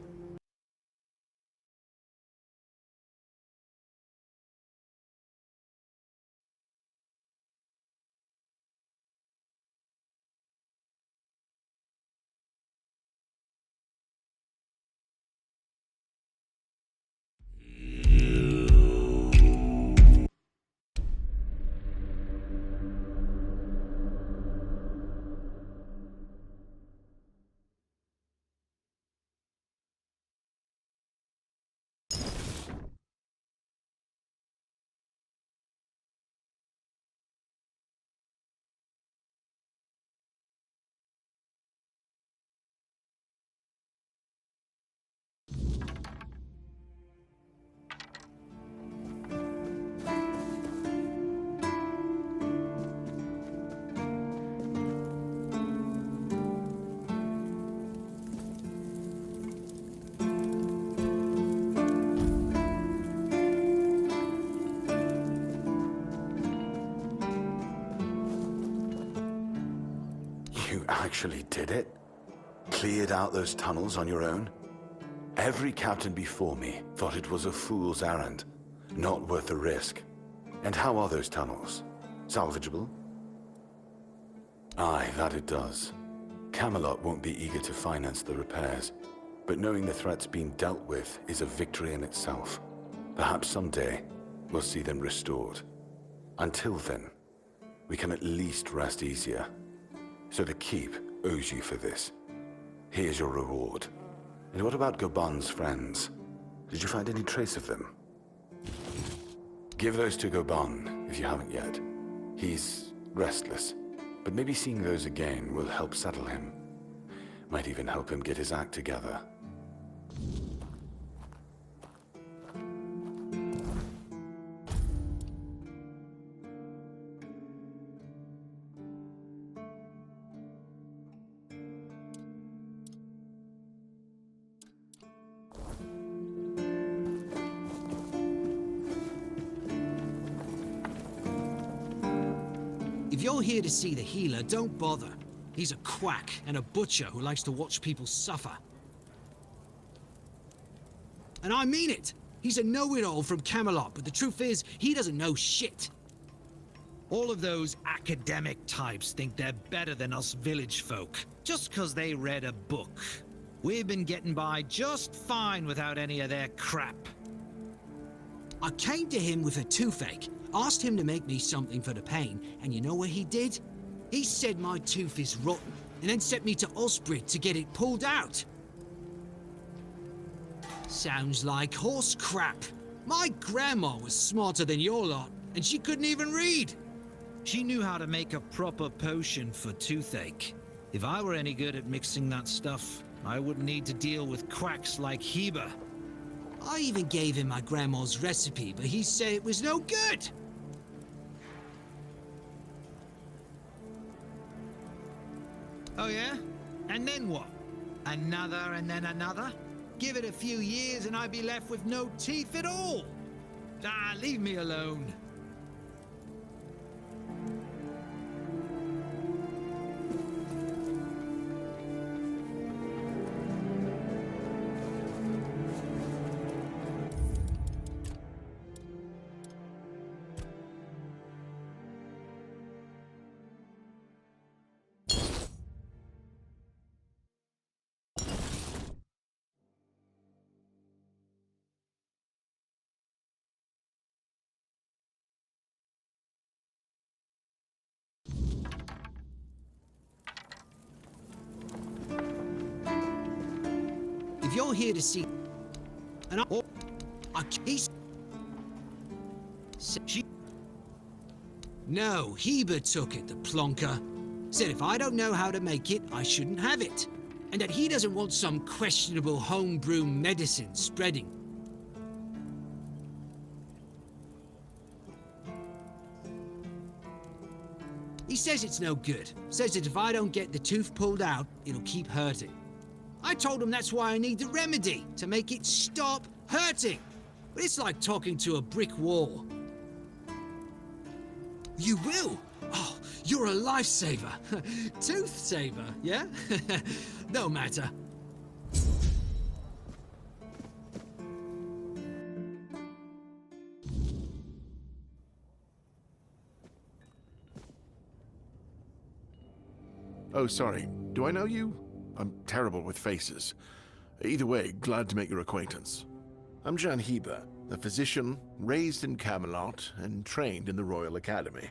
Speaker 1: You actually did it? Cleared out those tunnels on your own? Every captain before me thought it was a fool's errand, not worth the risk. And how are those tunnels? Salvageable? Aye, that it does. Camelot won't be eager to finance the repairs, but knowing the threat's been dealt with is a victory in itself. Perhaps someday we'll see them restored. Until then, we can at least rest easier. So the Keep owes you for this. Here's your reward. And what about Goban's friends? Did you find any trace of them? Give those to Goban, if you haven't yet. He's restless, but maybe seeing those again will help settle him. Might even help him get his act together.
Speaker 13: If you're here to see the healer, don't bother. He's a quack and a butcher who likes to watch people suffer. And I mean it! He's a know-it-all from Camelot, but the truth is, he doesn't know shit.
Speaker 2: All of those academic types think they're better than us village folk, just 'cause they read a book. We've been getting by just fine without any of their crap.
Speaker 13: I came to him with a toothache, asked him to make me something for the pain, and you know what he did? He said my tooth is rotten, and then sent me to Osbrid to get it pulled out. Sounds like horse crap. My grandma was smarter than your lot, and she couldn't even read.
Speaker 2: She knew how to make a proper potion for toothache. If I were any good at mixing that stuff, I wouldn't need to deal with quacks like Heber.
Speaker 13: I even gave him my grandma's recipe, but he said it was no good.
Speaker 2: Oh yeah? And then what? Another and then another? Give it a few years and I'd be left with no teeth at all. Ah, leave me alone.
Speaker 13: If you're here to see... And he's... No, Heber took it, the plonker. Said if I don't know how to make it, I shouldn't have it. And that he doesn't want some questionable homebrew medicine spreading. He says it's no good. Says that if I don't get the tooth pulled out, it'll keep hurting. I told him that's why I need the remedy, to make it stop hurting. but it's like talking to a brick wall. You will? Oh, you're a lifesaver. Tooth saver, yeah? No matter.
Speaker 14: Oh, sorry. Do I know you? I'm terrible with faces. Either way, glad to make your acquaintance. I'm Jan Heber, a physician raised in Camelot and trained in the Royal Academy.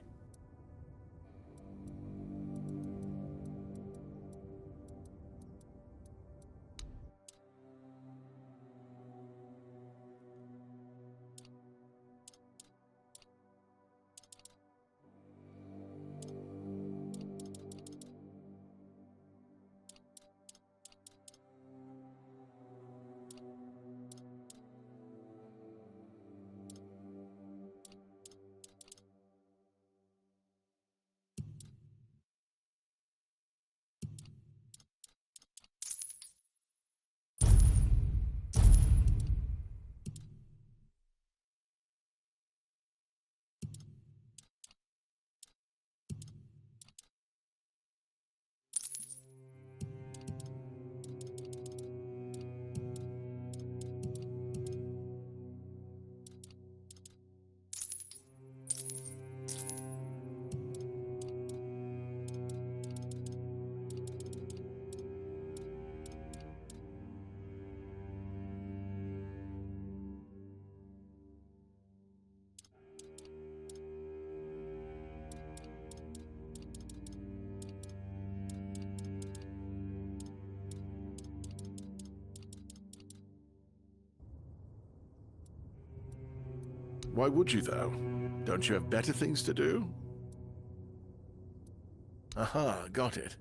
Speaker 14: Why would you, though? Don't you have better things to do? Aha, got it.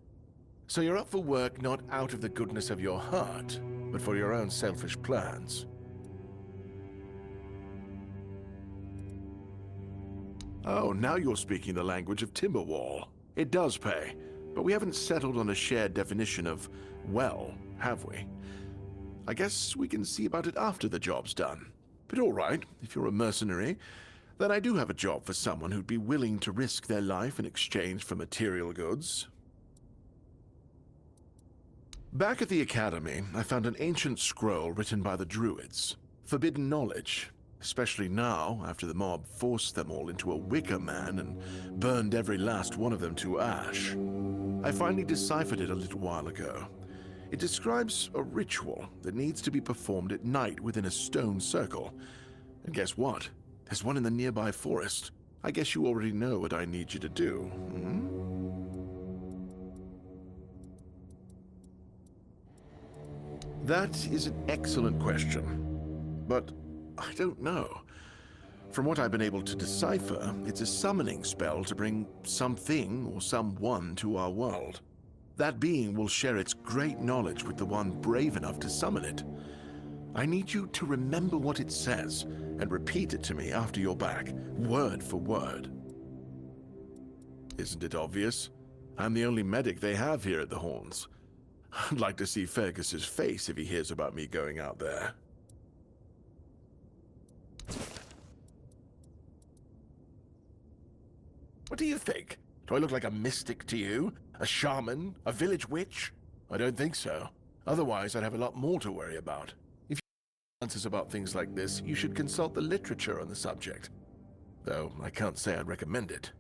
Speaker 14: So you're up for work not out of the goodness of your heart, but for your own selfish plans. Oh, now you're speaking the language of Timberwall. It does pay, but we haven't settled on a shared definition of well, have we? I guess we can see about it after the job's done. But all right, if you're a mercenary, then I do have a job for someone who'd be willing to risk their life in exchange for material goods. Back at the Academy, I found an ancient scroll written by the Druids. Forbidden knowledge, especially now, after the mob forced them all into a wicker man and burned every last one of them to ash. I finally deciphered it a little while ago. It describes a ritual that needs to be performed at night within a stone circle. And guess what? There's one in the nearby forest. I guess you already know what I need you to do, hmm? That is an excellent question, but I don't know. From what I've been able to decipher, it's a summoning spell to bring something or someone to our world. That being will share its great knowledge with the one brave enough to summon it. I need you to remember what it says and repeat it to me after you're back, word for word. Isn't it obvious? I'm the only medic they have here at the Horns. I'd like to see Fergus's face if he hears about me going out there. What do you think? Do I look like a mystic to you? A shaman? A village witch? I don't think so. Otherwise, I'd have a lot more to worry about. If you have answers about things like this, you should consult the literature on the subject. Though, I can't say I'd recommend it.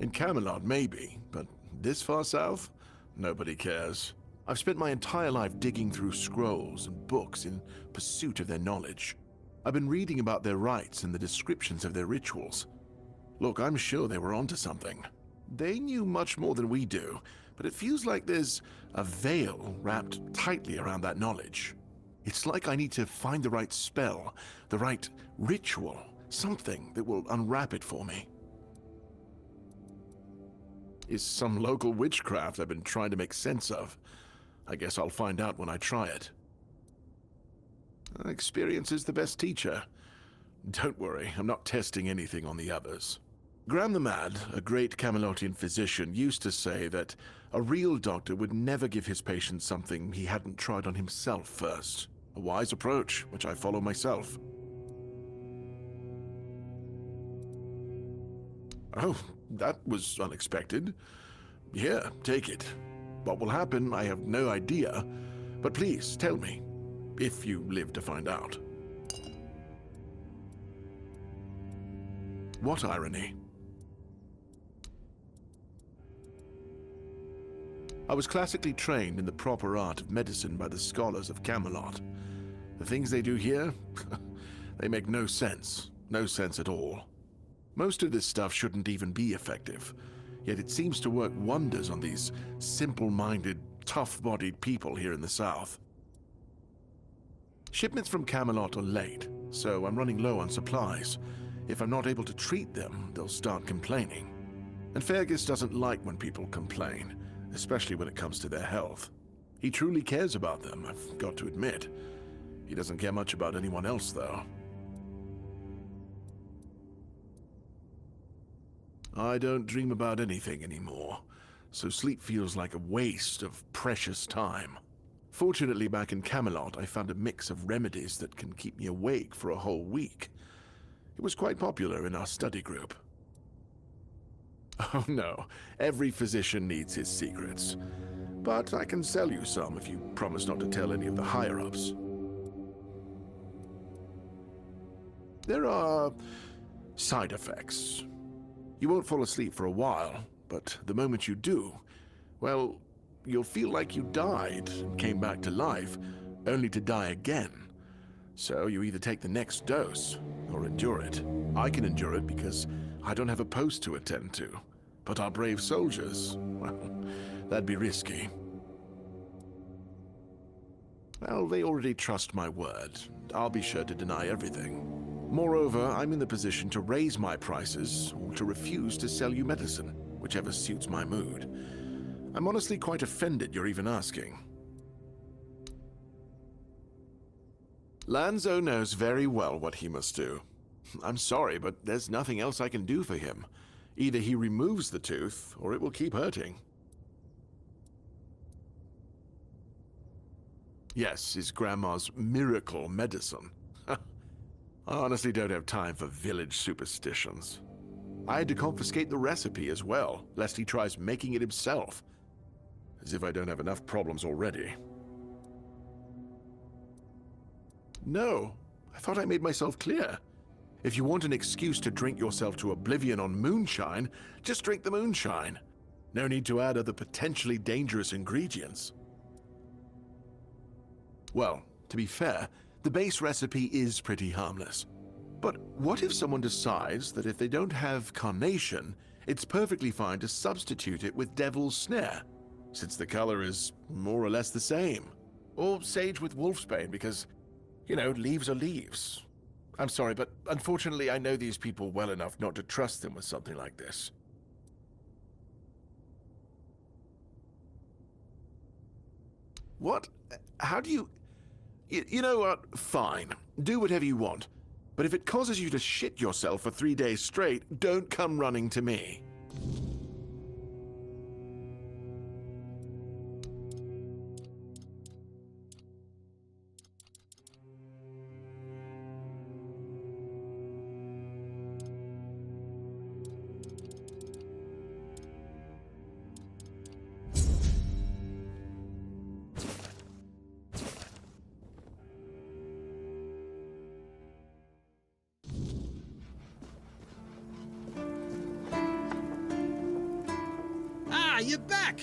Speaker 14: In Camelot, maybe, but this far south? Nobody cares. I've spent my entire life digging through scrolls and books in pursuit of their knowledge. I've been reading about their rites and the descriptions of their rituals. Look, I'm sure they were onto something. They knew much more than we do, but it feels like there's a veil wrapped tightly around that knowledge. It's like I need to find the right spell, the right ritual, something that will unwrap it for me. Is some local witchcraft I've been trying to make sense of. I guess I'll find out when I try it. Experience is the best teacher. Don't worry, I'm not testing anything on the others. Graham the Mad, a great Camelotian physician, used to say that a real doctor would never give his patient something he hadn't tried on himself first. A wise approach, which I follow myself. Oh, that was unexpected. Here, take it. What will happen, I have no idea, but please tell me, if you live to find out. What irony? I was classically trained in the proper art of medicine by the scholars of Camelot. The things they do here, they make no sense. No sense at all. Most of this stuff shouldn't even be effective, yet it seems to work wonders on these simple-minded, tough-bodied people here in the south. Shipments from Camelot are late, so I'm running low on supplies. If I'm not able to treat them, they'll start complaining. And Fergus doesn't like when people complain, especially when it comes to their health. He truly cares about them, I've got to admit. He doesn't care much about anyone else, though. I don't dream about anything anymore, so sleep feels like a waste of precious time. Fortunately, back in Camelot, I found a mix of remedies that can keep me awake for a whole week. It was quite popular in our study group. Oh no, every physician needs his secrets. But I can sell you some if you promise not to tell any of the higher-ups. There are side effects. You won't fall asleep for a while, but the moment you do, well, you'll feel like you died and came back to life, only to die again. So you either take the next dose, or endure it. I can endure it because I don't have a post to attend to. But our brave soldiers, well, that'd be risky. Well, they already trust my word. I'll be sure to deny everything. Moreover, I'm in the position to raise my prices or to refuse to sell you medicine, whichever suits my mood. I'm honestly quite offended you're even asking. Lanzo knows very well what he must do. I'm sorry, but there's nothing else I can do for him. Either he removes the tooth, or it will keep hurting. Yes, his grandma's miracle medicine. I honestly don't have time for village superstitions. I had to confiscate the recipe as well, lest he tries making it himself. As if I don't have enough problems already. No, I thought I made myself clear. If you want an excuse to drink yourself to oblivion on moonshine, just drink the moonshine. No need to add other potentially dangerous ingredients. Well, to be fair, the base recipe is pretty harmless. But what if someone decides that if they don't have carnation, it's perfectly fine to substitute it with devil's snare, since the color is more or less the same? Or sage with wolfsbane because, you know, leaves are leaves. I'm sorry, but unfortunately I know these people well enough not to trust them with something like this. What? How do you... You know what? Fine. Do whatever you want. But if it causes you to shit yourself for 3 days straight, don't come running to me.
Speaker 13: Ah, you're back!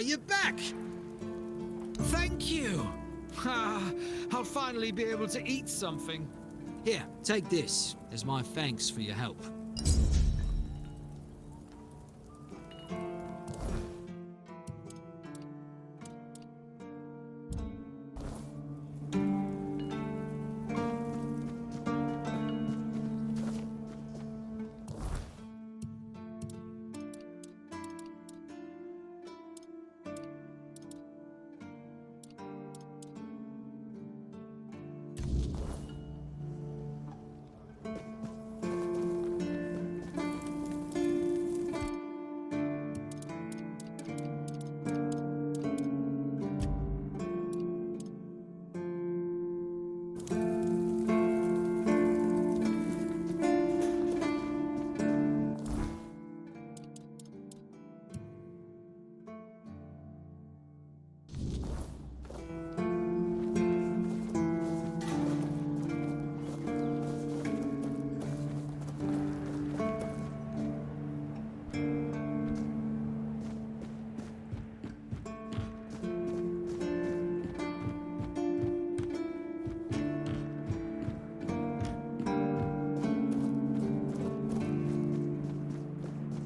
Speaker 13: you're back! Thank you! I'll finally be able to eat something. Here, take this as my thanks for your help.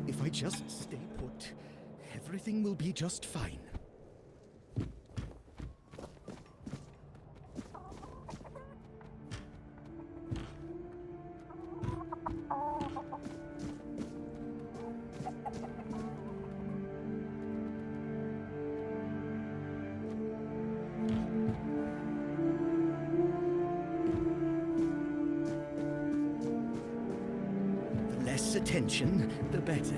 Speaker 2: If I just stay put, everything will be just fine. The less attention, the better.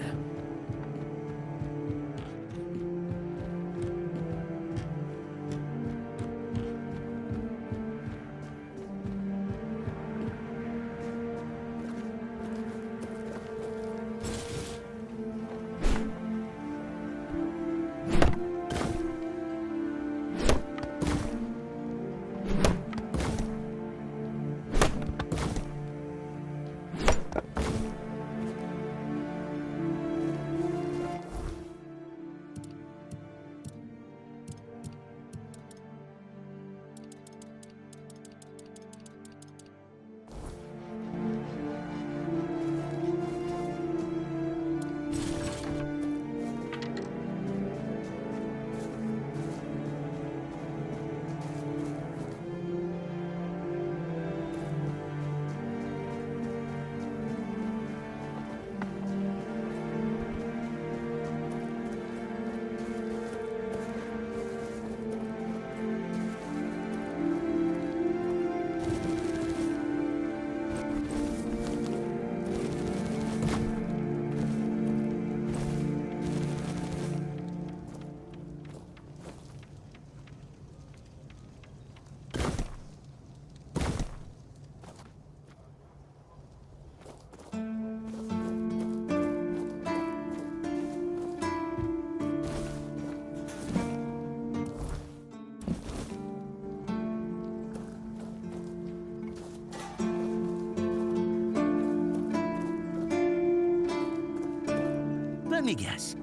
Speaker 3: Let me guess.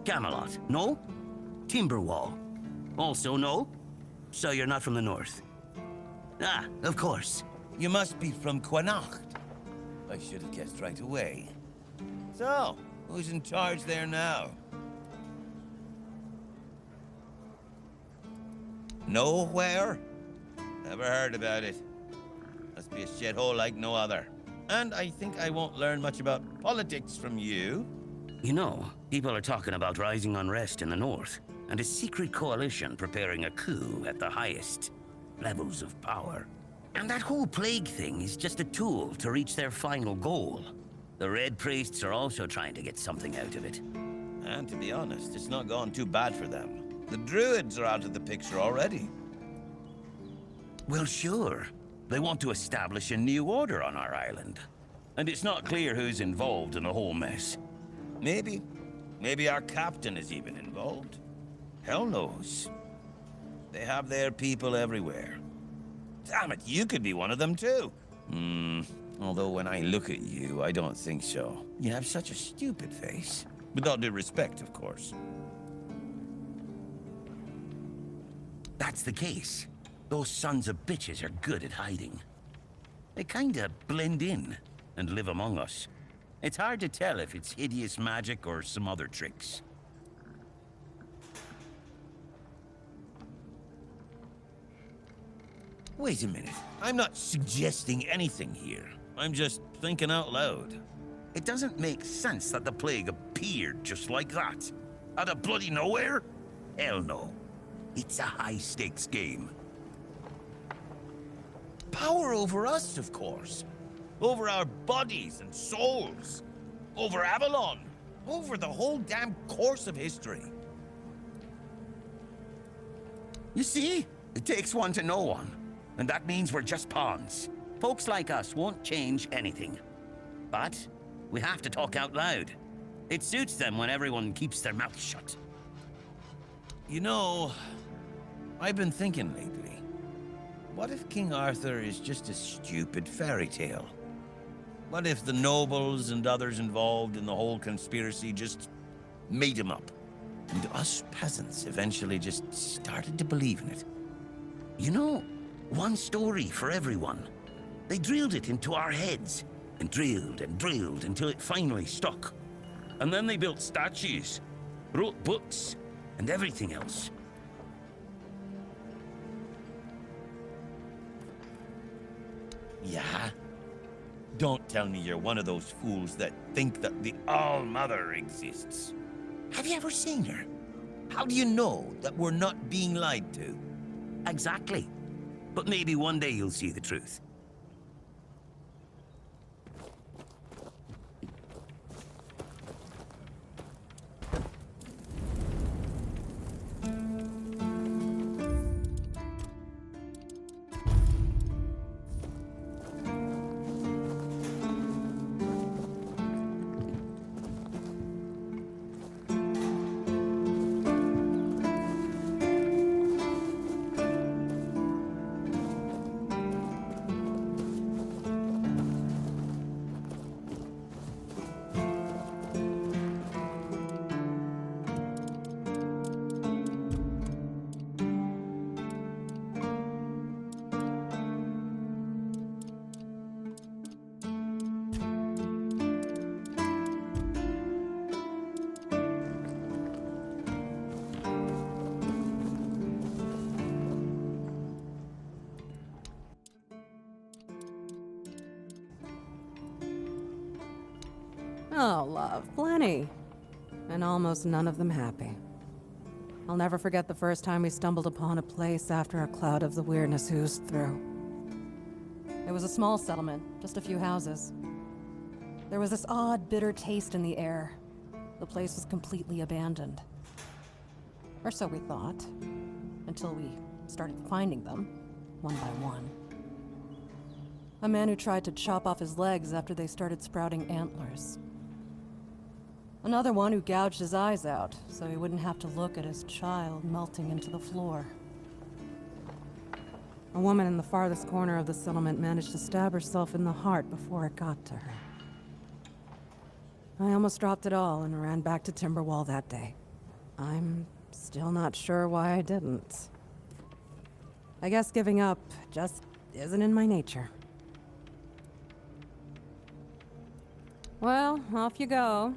Speaker 3: Camelot, no? Timberwall, also no? So you're not from the north? Ah, of course. You must be from Connacht. I should have guessed right away. So, who's in charge there now? Nowhere? Never heard about it. Must be a shithole like no other. And I think I won't learn much about politics from you. You know, people are talking about rising unrest in the north, and a secret coalition preparing a coup at the highest levels of power. And that whole plague thing is just a tool to reach their final goal. The Red Priests are also trying to get something out of it. And to be honest, it's not gone too bad for them. The Druids are out of the picture already. Well, sure. They want to establish a new order on our island. And it's not clear who's involved in the whole mess. Maybe our captain is even involved. Hell knows. They have their people everywhere. Damn it, you could be one of them too. Although when I look at you, I don't think so. You have such a stupid face. With all due respect, of course. that's the case, those sons of bitches are good at hiding. They kinda blend in and live among us. It's hard to tell if it's hideous magic or some other tricks. Wait a minute. I'm not suggesting anything here. I'm just thinking out loud. It doesn't make sense that the plague appeared just like that. Out of bloody nowhere? Hell no. It's a high-stakes game. Power over us, of course. Over our bodies and souls. Over Avalon. Over the whole damn course of history. You see? It takes one to know one. And that means we're just pawns. Folks like us won't change anything. But we have to talk out loud. It suits them when everyone keeps their mouth shut. You know, I've been thinking lately. What if King Arthur is just a stupid fairy tale? What if the nobles and others involved in the whole conspiracy just made him up? And us peasants eventually just started to believe in it. You know, one story for everyone. They drilled it into our heads, and drilled until it finally stuck. And then they built statues, wrote books, and everything else. Yeah? Don't tell me you're one of those fools that think that the All-Mother exists. Have you ever seen her? How do you know that we're not being lied to? Exactly. But maybe one day you'll see the truth.
Speaker 15: Oh, love, plenty. And almost none of them happy. I'll never forget the first time we stumbled upon a place after a cloud of the weirdness oozed through. It was a small settlement, just a few houses. There was this odd, bitter taste in the air. The place was completely abandoned. Or so we thought, until we started finding them, one by one. A man who tried to chop off his legs after they started sprouting antlers. Another one who gouged his eyes out, so he wouldn't have to look at his child melting into the floor. A woman in the farthest corner of the settlement managed to stab herself in the heart before it got to her. I almost dropped it all and ran back to Timberwall that day. I'm still not sure why I didn't. I guess giving up just isn't in my nature. Well, off you go.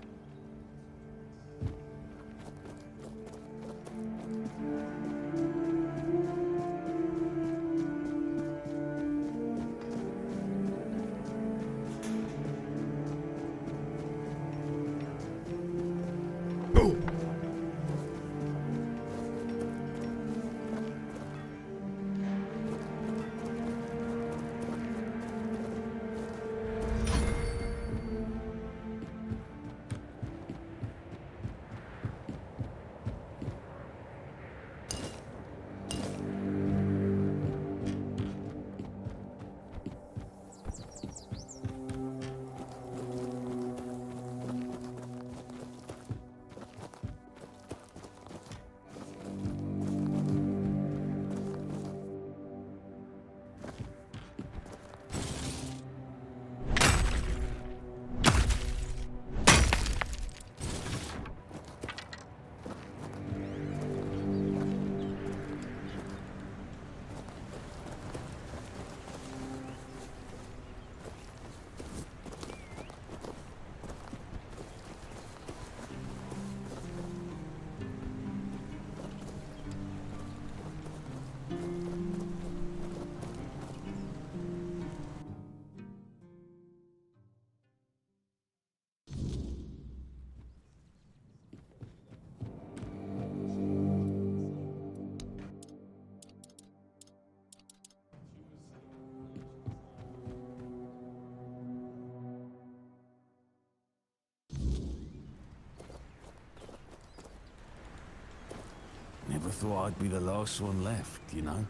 Speaker 12: thought I'd be the last one left, you know?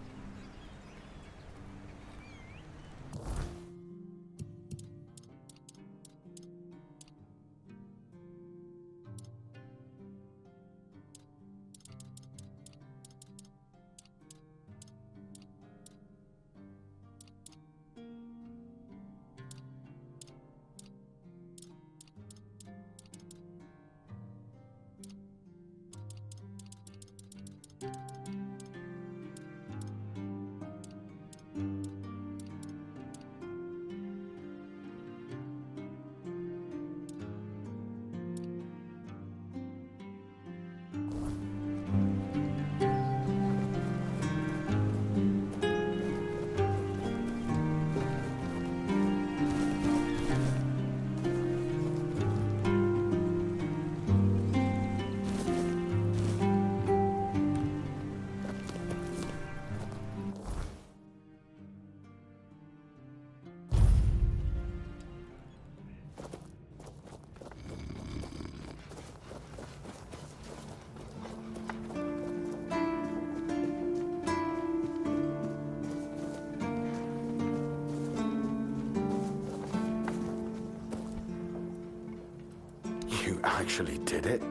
Speaker 1: You actually did it?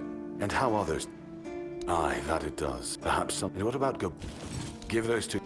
Speaker 1: And how others? Aye, that it does. Perhaps some... What about go... Give those two...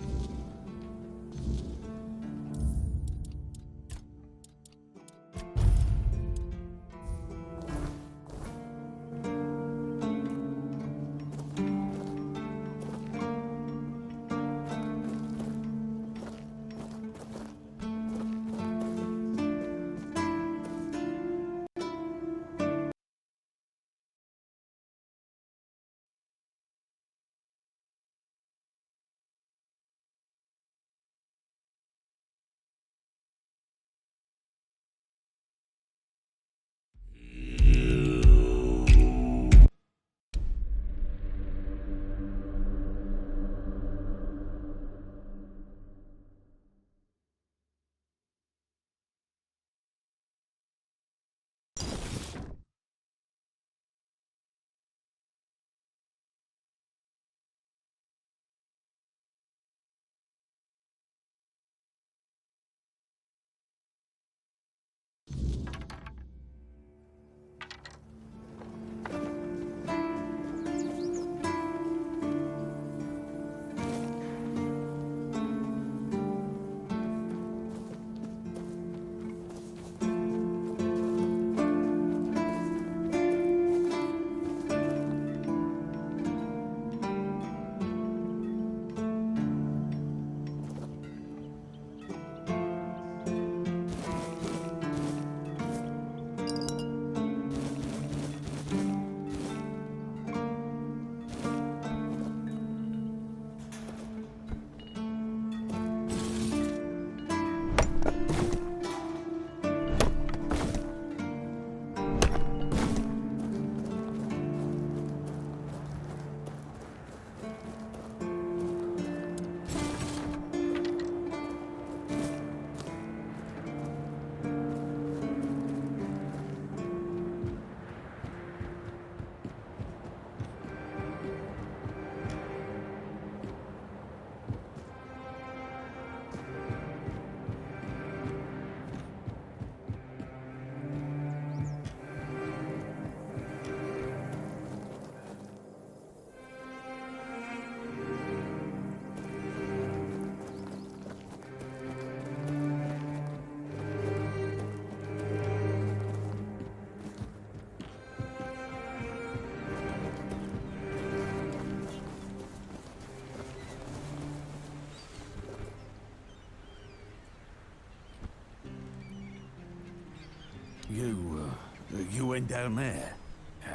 Speaker 12: You went down there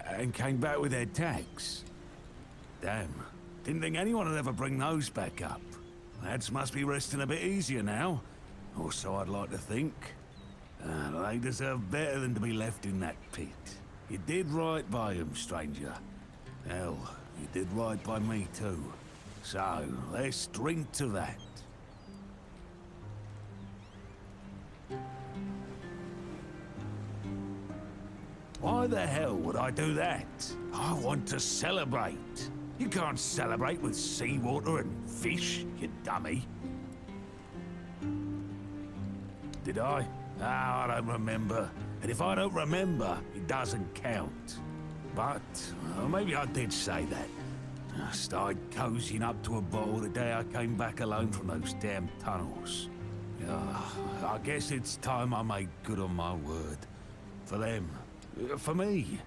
Speaker 12: and came back with their tags. Damn, didn't think anyone would ever bring those back up. Lads must be resting a bit easier now, or so I'd like to think. They deserve better than to be left in that pit. You did right by them, stranger. Hell, you did right by me too. So, let's drink to that. Why the hell would I do that? I want to celebrate. You can't celebrate with seawater and fish, you dummy. Did I? Ah, I don't remember. And if I don't remember, it doesn't count. But maybe I did say that. I started cozying up to a bottle the day I came back alone from those damn tunnels. I guess it's time I made good on my word. For them. For me.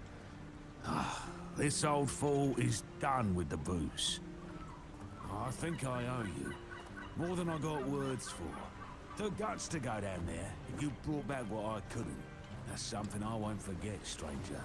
Speaker 12: This old fool is done with the booze. I think I owe you. More than I got words for. The guts to go down there, and you brought back what I couldn't. That's something I won't forget, stranger.